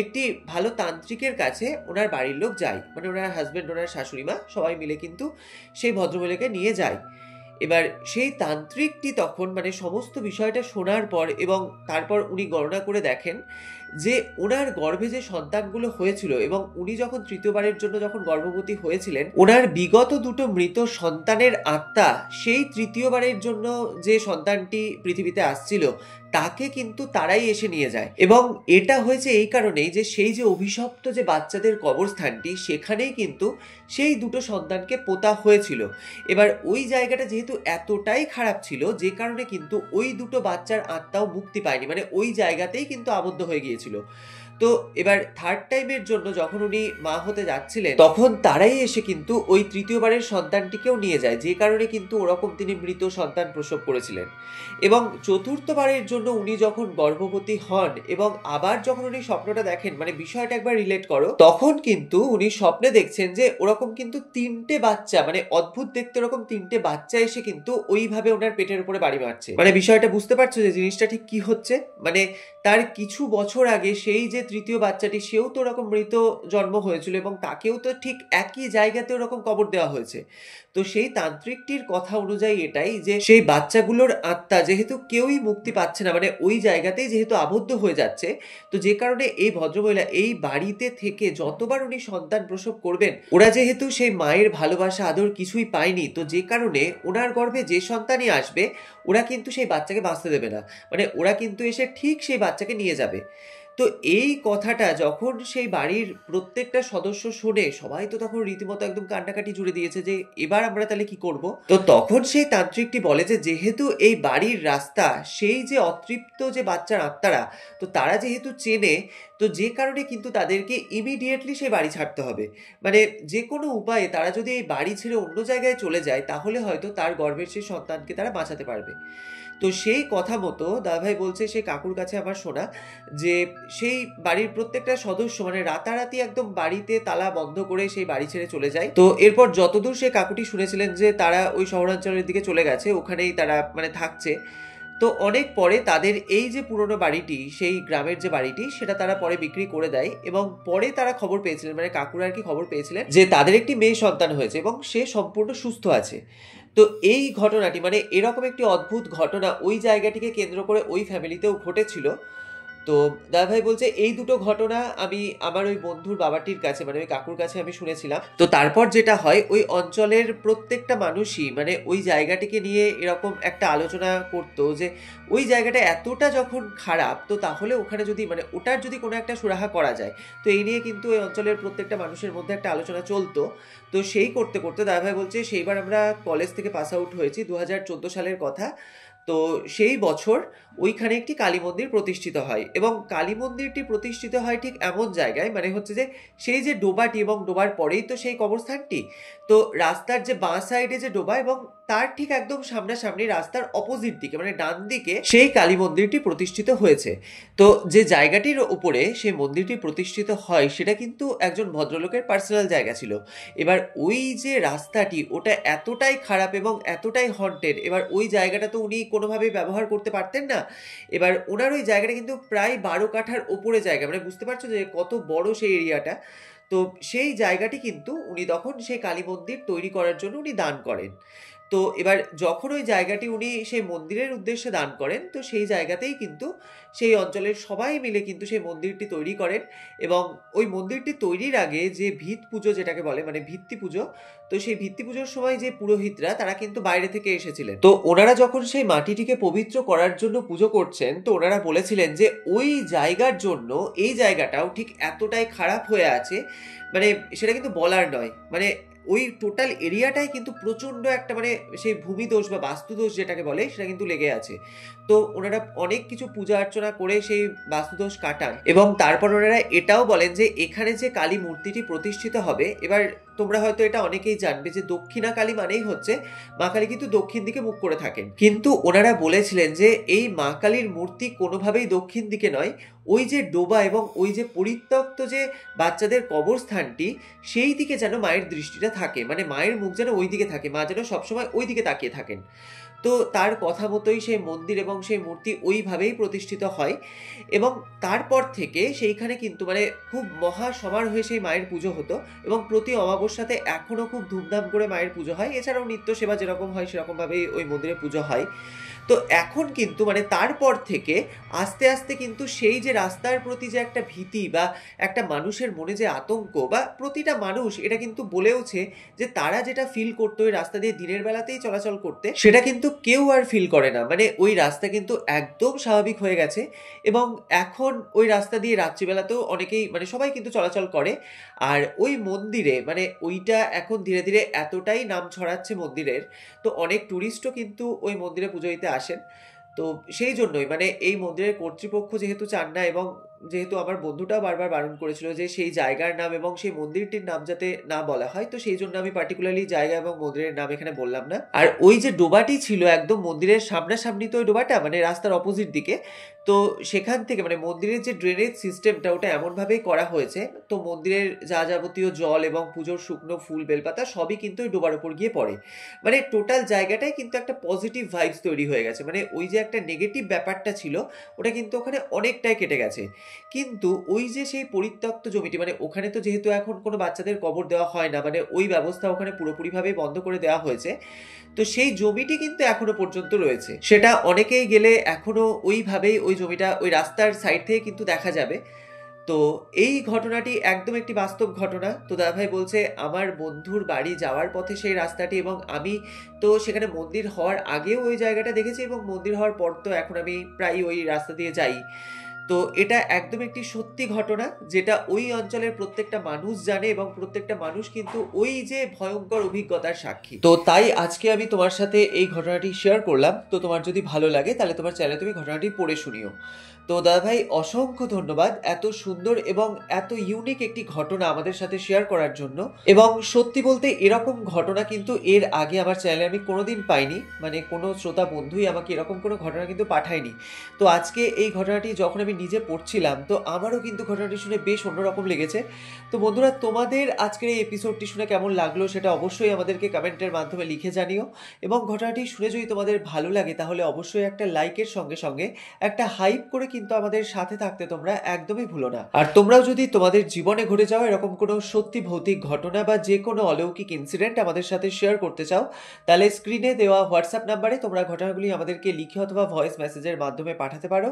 একটি ভালো তান্ত্রিকের কাছে ওনার বাড়ির লোক যায়, মানে ওনার হাজবেন্ড, ওনার শাশুড়ি মা সবাই মিলে কিন্তু সেই ভদ্রমহিলাকে নিয়ে যায়। এবার সেই তান্ত্রিকটি তখন মানে সমস্ত বিষয়টা শোনার পর এবং তারপর উনি গণনা করে দেখেন যে ওনার গর্ভে যে সন্তানগুলো হয়েছিল এবং উনি যখন তৃতীয়বারের জন্য যখন গর্ভবতী হয়েছিলেন, ওনার বিগত দুটো মৃত সন্তানের আত্মা সেই তৃতীয়বারের জন্য যে সন্তানটি পৃথিবীতে আসছিল তাকে কিন্তু তারাই এসে নিয়ে যায়। এবং এটা হয়েছে এই কারণেই যে সেই যে অভিশপ্ত যে বাচ্চাদের কবরস্থানটি সেখানেই কিন্তু সেই দুটো সন্তানকে পোতা হয়েছিল। এবার ওই জায়গাটা যেহেতু এতটাই খারাপ ছিল যে কারণে কিন্তু ওই দুটো বাচ্চার আত্মাও মুক্তি পায়নি, মানে ওই জায়গাতেই কিন্তু আবদ্ধ হয়ে গিয়েছিল। তো এবার থার্ড টাইমের জন্য যখন উনি মা হতে যাচ্ছিলেন, তখন তারাই এসে কিন্তু ওই তৃতীয়বারের সন্তানটিকেও নিয়ে যায়, যে কারণে কিন্তু ওরকম তিনি মৃত সন্তান প্রসব করেছিলেন। এবং চতুর্থবারের জন্য উনি যখন গর্ভবতী হন এবং আবার যখন উনি স্বপ্নটা দেখেন, মানে বিষয়টা একবার রিলেট করো, তখন কিন্তু উনি স্বপ্নে দেখছেন যে ওরকম কিন্তু 3টে বাচ্চা, মানে অদ্ভুত দেখতে ওরকম 3টে বাচ্চা এসে কিন্তু ওইভাবে ওনার পেটের উপরে বাড়ি মারছে। মানে বিষয়টা বুঝতে পারছো যে জিনিসটা ঠিক কি হচ্ছে? মানে তার কিছু বছর আগে সেই যে তৃতীয় বাচ্চাটি, সেও তো ওরকম মৃত জন্ম হয়েছিল এবং তাকেও তো ঠিক একই জায়গাতে ওরকম কবর দেওয়া হয়েছে। তো সেই তান্ত্রিকটির কথা অনুযায়ী এটাই, যে সেই বাচ্চাগুলোর আত্মা যেহেতু কেউই মুক্তি পাচ্ছে না, মানে ওই জায়গাতেই যেহেতু আবদ্ধ হয়ে যাচ্ছে, তো যে কারণে এই ভদ্রমহিলা এই বাড়িতে থেকে যতবার উনি সন্তান প্রসব করবেন, ওরা যেহেতু সেই মায়ের ভালোবাসা আদর কিছুই পায়নি, তো যে কারণে ওনার গর্ভে যে সন্তানই আসবে ওরা কিন্তু সেই বাচ্চাকে বাঁচতে দেবে না, মানে ওরা কিন্তু এসে ঠিক সেই বাচ্চাকে নিয়ে যাবে। তো এই কথাটা যখন সেই বাড়ির প্রত্যেকটা সদস্য শোনে, সবাই তো তখন রীতিমতো একদম কান্নাকাটি জুড়ে দিয়েছে যে এবার আমরা তাহলে কি করব। তো তখন সেই তান্ত্রিকটি বলে যে যেহেতু এই বাড়ির রাস্তা সেই যে অতৃপ্ত যে বাচ্চার আত্মারা, তো তারা যেহেতু চেনে, তো যে কারণে কিন্তু তাদেরকে ইমিডিয়েটলি সেই বাড়ি ছাড়তে হবে। মানে যে কোনো উপায়ে তারা যদি এই বাড়ি ছেড়ে অন্য জায়গায় চলে যায়, তাহলে হয়তো তার গর্ভের সেই সন্তানকে তারা বাঁচাতে পারবে। তো সেই কথা মতো দাদাভাই বলছে সেই কাকুর কাছে আমার শোনা, যে সেই বাড়ির প্রত্যেকটা সদস্য মানে রাতারাতি একদম বাড়িতে তালা বন্ধ করে সেই বাড়ি ছেড়ে চলে যায়। তো এরপর যতদূর সেই কাকুটি শুনেছিলেন যে তারা ওই শহরাঞ্চলের দিকে চলে গেছে, ওখানেই তারা মানে থাকছে। তো অনেক পরে তাদের এই যে পুরনো বাড়িটি, সেই গ্রামের যে বাড়িটি, সেটা তারা পরে বিক্রি করে দেয় এবং পরে তারা খবর পেয়েছিলেন, মানে কাকুরা আর কি খবর পেয়েছিলেন যে তাদের একটি মেয়ে সন্তান হয়েছে এবং সে সম্পূর্ণ সুস্থ আছে। তো এই ঘটনাটি, মানে এরকম একটি অদ্ভুত ঘটনা ওই জায়গাটিকে কেন্দ্র করে ওই ফ্যামিলিতেও ঘটেছিল। তো দাদাভাই বলছে এই দুটো ঘটনা আমি আমার ওই বন্ধুর বাবাটির কাছে, মানে ওই কাকুর কাছে আমি শুনেছিলাম। তো তারপর যেটা হয়, ওই অঞ্চলের প্রত্যেকটা মানুষই মানে ওই জায়গাটিকে নিয়ে এরকম একটা আলোচনা করতো যে ওই জায়গাটা এতটা যখন খারাপ, তো তাহলে ওখানে যদি মানে ওটার যদি কোনো একটা সুরাহা করা যায়, তো এই নিয়ে কিন্তু ওই অঞ্চলের প্রত্যেকটা মানুষের মধ্যে একটা আলোচনা চলতো। তো সেই করতে করতে দাদাভাই বলছে সেইবার আমরা কলেজ থেকে পাস আউট হয়েছি, 2014 সালের কথা। তো সেই বছর ওইখানে একটি কালী মন্দির প্রতিষ্ঠিত হয় এবং কালী মন্দিরটি প্রতিষ্ঠিত হয় ঠিক এমন জায়গায়, মানে হচ্ছে যে সেই যে ডোবাটি এবং ডোবার পরেই তো সেই কবরস্থানটি। তো রাস্তার যে বাঁ সাইডে যে ডোবা এবং তার ঠিক একদম সামনাসামনি রাস্তার অপোজিট দিকে মানে ডান দিকে সেই কালী মন্দিরটি প্রতিষ্ঠিত হয়েছে। তো যে জায়গাটির উপরে সেই মন্দিরটি প্রতিষ্ঠিত হয় সেটা কিন্তু একজন ভদ্রলোকের পার্সোনাল জায়গা ছিল। এবার ওই যে রাস্তাটি ওটা এতটাই খারাপ এবং এতটাই হন্টেড, এবার ওই জায়গাটা তো উনি কোনোভাবেই ব্যবহার করতে পারতেন না। এবার ওনার ওই জায়গাটা কিন্তু প্রায় 12 কাঠার ওপরে জায়গা, মানে বুঝতে পারছো যে কত বড় সেই এরিয়াটা। তো সেই জায়গাটি কিন্তু উনি তখন সেই কালী মন্দির তৈরি করার জন্য উনি দান করেন। তো এবার যখন ওই জায়গাটি উনি সেই মন্দিরের উদ্দেশ্যে দান করেন, তো সেই জায়গাতেই কিন্তু সেই অঞ্চলের সবাই মিলে কিন্তু সেই মন্দিরটি তৈরি করেন। এবং ওই মন্দিরটি তৈরির আগে যে ভিত পুজো যেটাকে বলে, মানে ভিত্তি পুজো, তো সেই ভিত্তি পুজোর সময় যে পুরোহিতরা তারা কিন্তু বাইরে থেকে এসেছিলেন। তো ওনারা যখন সেই মাটিটিকে পবিত্র করার জন্য পুজো করছেন, তো ওনারা বলেছিলেন যে ওই জায়গার জন্য এই জায়গাটাও ঠিক এতটাই খারাপ হয়ে আছে, মানে সেটা কিন্তু বলার নয়। মানে ওই টোটাল এরিয়াটাই কিন্তু প্রচণ্ড একটা মানে সেই ভূমিদোষ বা বাস্তুদোষ যেটাকে বলে সেটা কিন্তু লেগে আছে। তো ওনারা অনেক কিছু পূজা অর্চনা করে সেই বাস্তুদোষ কাটান এবং তারপর ওনারা এটাও বলেন যে এখানে যে কালী মূর্তিটি প্রতিষ্ঠিত হবে, এবার তোমরা হয়তো এটা অনেকেই জানবে যে দক্ষিণা কালী মানেই হচ্ছে মা কালী কিন্তু দক্ষিণ দিকে মুখ করে থাকেন, কিন্তু ওনারা বলেছিলেন যে এই মা কালীর মূর্তি কোনোভাবেই দক্ষিণ দিকে নয়, ওই যে ডোবা এবং ওই যে পরিত্যক্ত যে বাচ্চাদের কবরস্থানটি, সেই দিকে যেন মায়ের দৃষ্টিটা থাকে, মানে মায়ের মুখ যেন ওই দিকে থাকে, মা যেন সবসময় ওই দিকে তাকিয়ে থাকেন। তো তার কথা মতোই সেই মন্দির এবং সেই মূর্তি ওইভাবেই প্রতিষ্ঠিত হয় এবং তারপর থেকে সেইখানে কিন্তু মানে খুব মহা সমারোহে সেই মায়ের পুজো হতো এবং প্রতি অমাবস্যাতে এখনও খুব ধুমধাম করে মায়ের পুজো হয়। এছাড়াও নিত্য সেবা যেরকম হয় সেরকমভাবেই ওই মন্দিরে পুজো হয়। তো এখন কিন্তু মানে তারপর থেকে আস্তে আস্তে কিন্তু সেই যে রাস্তার প্রতি যে একটা ভীতি বা একটা মানুষের মনে যে আতঙ্ক, বা প্রতিটা মানুষ এটা কিন্তু বলেওছে যে তারা যেটা ফিল করতো ওই রাস্তা দিয়ে দিনের বেলাতেই চলাচল করতে, সেটা কিন্তু কেউ আর ফিল করে না। মানে ওই রাস্তা কিন্তু একদম স্বাভাবিক হয়ে গেছে এবং এখন ওই রাস্তা দিয়ে রাত্রিবেলাতেও অনেকেই মানে সবাই কিন্তু চলাচল করে। আর ওই মন্দিরে মানে ওইটা এখন ধীরে ধীরে এতটাই নাম ছড়াচ্ছে মন্দিরের, তো অনেক ট্যুরিস্টও কিন্তু ওই মন্দিরে পুজো দিতে আসেন। তো সেই জন্যই মানে এই মন্দিরের কর্তৃপক্ষ যেহেতু চান না এবং যেহেতু আমার বন্ধুটাও বারবার বারণ করেছিল যে সেই জায়গার নাম এবং সেই মন্দিরটির নাম যাতে না বলা হয়, তো সেই জন্য আমি পার্টিকুলারলি জায়গা এবং মন্দিরের নাম এখানে বললাম না। আর ওই যে ডোবাটি ছিল একদম মন্দিরের সামনাসামনি, তো ওই ডোবাটা মানে রাস্তার অপোজিট দিকে, তো সেখান থেকে মানে মন্দিরের যে ড্রেনেজ সিস্টেমটা ওটা এমনভাবেই করা হয়েছে, তো মন্দিরের যা যাবতীয় জল এবং পুজোর শুকনো ফুল বেলপাতা সবই কিন্তু ওই ডোবার উপর গিয়ে পড়ে। মানে টোটাল জায়গাটাই কিন্তু একটা পজিটিভ ভাইবস তৈরি হয়ে গেছে, মানে ওই যে একটা নেগেটিভ ব্যাপারটা ছিল ওটা কিন্তু ওখানে অনেকটাই কেটে গেছে। কিন্তু ওই যে সেই পরিত্যক্ত জমিটি, মানে ওখানে তো যেহেতু এখন কোনো বাচ্চাদের কবর দেওয়া হয় না, মানে ওই ব্যবস্থা ওখানে পুরোপুরিভাবে বন্ধ করে দেওয়া হয়েছে, তো সেই জমিটি কিন্তু এখনো পর্যন্ত রয়েছে। সেটা অনেকেই গেলে এখনো ওইভাবেই ওই জমিটা ওই রাস্তার সাইড থেকে কিন্তু দেখা যাবে। তো এই ঘটনাটি একদম একটি বাস্তব ঘটনা। তো দাদাভাই বলছে আমার বন্ধুর বাড়ি যাওয়ার পথে সেই রাস্তাটি, এবং আমি তো সেখানে মন্দির হওয়ার আগেও ওই জায়গাটা দেখেছি এবং মন্দির হওয়ার পর তো এখন আমি প্রায় ওই রাস্তা দিয়ে যাই। তো এটা একদম একটি সত্যি ঘটনা, যেটা ওই অঞ্চলের প্রত্যেকটা মানুষ জানে এবং প্রত্যেকটা মানুষ কিন্তু ওই যে ভয়ঙ্কর অভিজ্ঞতার সাক্ষী। তো তাই আজকে আমি তোমার সাথে এই ঘটনাটি শেয়ার করলাম। তো তোমার যদি ভালো লাগে তাহলে তোমার চ্যানেলে তুমি ঘটনাটি পড়ে শুনিও। তো দাদাভাই অসংখ্য ধন্যবাদ এত সুন্দর এবং এত ইউনিক একটি ঘটনা আমাদের সাথে শেয়ার করার জন্য। এবং সত্যি বলতে এরকম ঘটনা কিন্তু এর আগে আমার চ্যানেলে আমি কোনোদিন পাইনি, মানে কোনো শ্রোতা বন্ধুই আমাকে এরকম কোনো ঘটনা কিন্তু পাঠায়নি। তো আজকে এই ঘটনাটি যখন আমি নিজে পড়ছিলাম, তো আমারও কিন্তু ঘটনাটি শুনে বেশ অন্যরকম লেগেছে। তো বন্ধুরা, তোমাদের আজকের এই এপিসোডটি শুনে কেমন লাগলো সেটা অবশ্যই আমাদেরকে কমেন্টের মাধ্যমে লিখে জানিও। এবং ঘটনাটি শুনে যদি তোমাদের ভালো লাগে তাহলে অবশ্যই একটা লাইকের সঙ্গে সঙ্গে একটা হাইপ করে কিন্তু আমাদের সাথে থাকতে তোমরা একদমই ভুলো না। আর তোমরাও যদি তোমাদের জীবনে ঘটে যাওয়া এরকম কোনো সত্যি ভৌতিক ঘটনা বা যে কোনো অলৌকিক ইনসিডেন্ট আমাদের সাথে শেয়ার করতে চাও, তাহলে স্ক্রিনে দেওয়া হোয়াটসঅ্যাপ নাম্বারে তোমরা ঘটনাগুলি আমাদেরকে লিখে অথবা ভয়েস মেসেজের মাধ্যমে পাঠাতে পারো।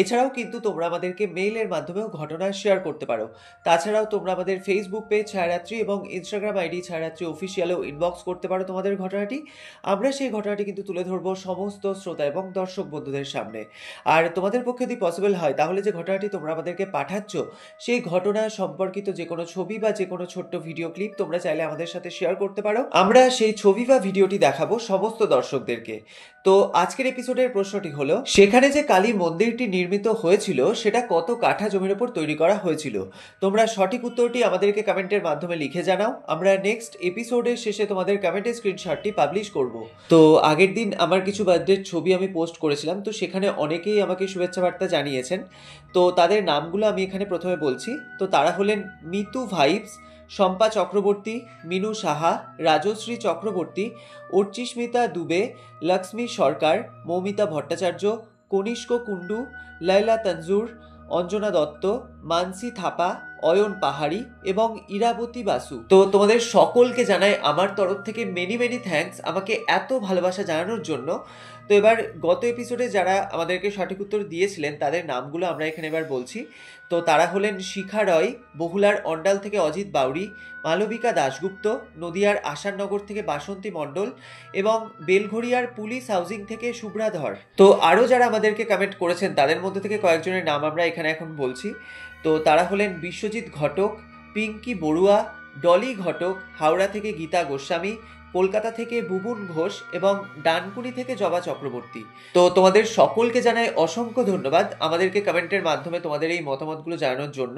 এছাড়াও কিন্তু তোমরা আমাদেরকে মেইলের মাধ্যমেও ঘটনা শেয়ার করতে পারো। তাছাড়াও তোমরা আমাদের ফেসবুক পেজ ছায়ারাত্রি এবং ইনস্টাগ্রাম আইডি ছায়ারাত্রি অফিসিয়ালেও ইনবক্স করতে পারো তোমাদের ঘটনাটি। আমরা সেই ঘটনাটি কিন্তু তুলে ধরবো সমস্ত শ্রোতা এবং দর্শক বন্ধুদের সামনে। আর তোমাদের পক্ষে যদি পসিবল হয় তাহলে যে ঘটনাটি তোমরা আমাদেরকে পাঠাচ্ছ সেই ঘটনা সম্পর্কিত যে কোনো ছবি বা যে কোনো ছোট্ট ভিডিও ক্লিপ তোমরা চাইলে আমাদের সাথে শেয়ার করতে পারো। আমরা সেই ছবি বা ভিডিওটি দেখাবো সমস্ত দর্শকদেরকে। তো আজকের এপিসোডের প্রশ্নটি হলো, সেখানে যে কালী মন্দিরটি নির্মিত হয়েছিল সেটা কত কাঠা জমির উপর তৈরি করা হয়েছিল? তোমরা সঠিক উত্তরটি আমাদেরকে কমেন্টের মাধ্যমে লিখে জানাও। আমরা নেক্সট এপিসোডের শেষে তোমাদের কমেন্টের স্ক্রিনশটটি পাবলিশ করব। তো আগের দিন আমার কিছু বার্থডের ছবি আমি পোস্ট করেছিলাম, তো সেখানে অনেকেই আমাকে শুভেচ্ছা বার্তা জানিয়েছেন। তো তাদের নামগুলো আমি এখানে প্রথমে বলছি। তো তারা হলেন মিতু ভাইবস, শম্পা চক্রবর্তী, মিনু সাহা, রাজশ্রী চক্রবর্তী, অর্চিস্মিতা দুবে, লক্ষ্মী সরকার, মৌমিতা ভট্টাচার্য, কনিষ্ক কুণ্ডু, লাইলা তঞ্জুর, অঞ্জনা দত্ত, মানসি থাপা, অয়ন পাহাড়ি এবং ইরাবতী বাসু। তো তোমাদের সকলকে জানাই আমার তরফ থেকে মেনি মেনি থ্যাঙ্কস আমাকে এত ভালোবাসা জানানোর জন্য। তো এবার গত এপিসোডে যারা আমাদেরকে সঠিক উত্তর দিয়েছিলেন তাদের নামগুলো আমরা এখানে এবার বলছি। তো তারা হলেন শিখা রয়, বহুলার অন্ডাল থেকে অজিত বাউরি, মালবিকা দাশগুপ্ত, নদিয়ার আশারনগর থেকে বাসন্তী মণ্ডল এবং বেলঘড়িয়ার পুলিশ হাউজিং থেকে শুভ্রা ধর। তো আরও যারা আমাদেরকে কমেন্ট করেছেন তাদের মধ্যে থেকে কয়েকজনের নাম আমরা এখানে এখন বলছি। তো তারা হলেন বিশ্বজিৎ ঘটক, পিঙ্কি বড়ুয়া, ডলি ঘটক, হাওড়া থেকে গীতা গোস্বামী, কলকাতা থেকে বুবুন ঘোষ এবং ডানকুনি থেকে জবা চক্রবর্তী। তো তোমাদের সকলকে জানাই অসংখ্য ধন্যবাদ আমাদেরকে কমেন্টের মাধ্যমে তোমাদের এই মতামতগুলো জানানোর জন্য।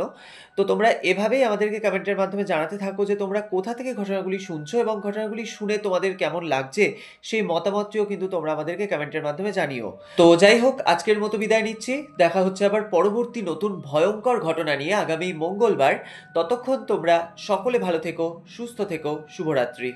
তো তোমরা এভাবেই আমাদেরকে কমেন্টের মাধ্যমে জানাতে থাকো যে তোমরা কোথা থেকে ঘটনাগুলি শুনছো এবং ঘটনাগুলি শুনে তোমাদের কেমন লাগছে সেই মতামতটিও কিন্তু তোমরা আমাদেরকে কমেন্টের মাধ্যমে জানিও। তো যাই হোক, আজকের মতো বিদায় নিচ্ছি। দেখা হচ্ছে আবার পরবর্তী নতুন ভয়ঙ্কর ঘটনা নিয়ে আগামী মঙ্গলবার। ততক্ষণ তোমরা সকলে ভালো থেকো, সুস্থ থেকো। শুভরাত্রি।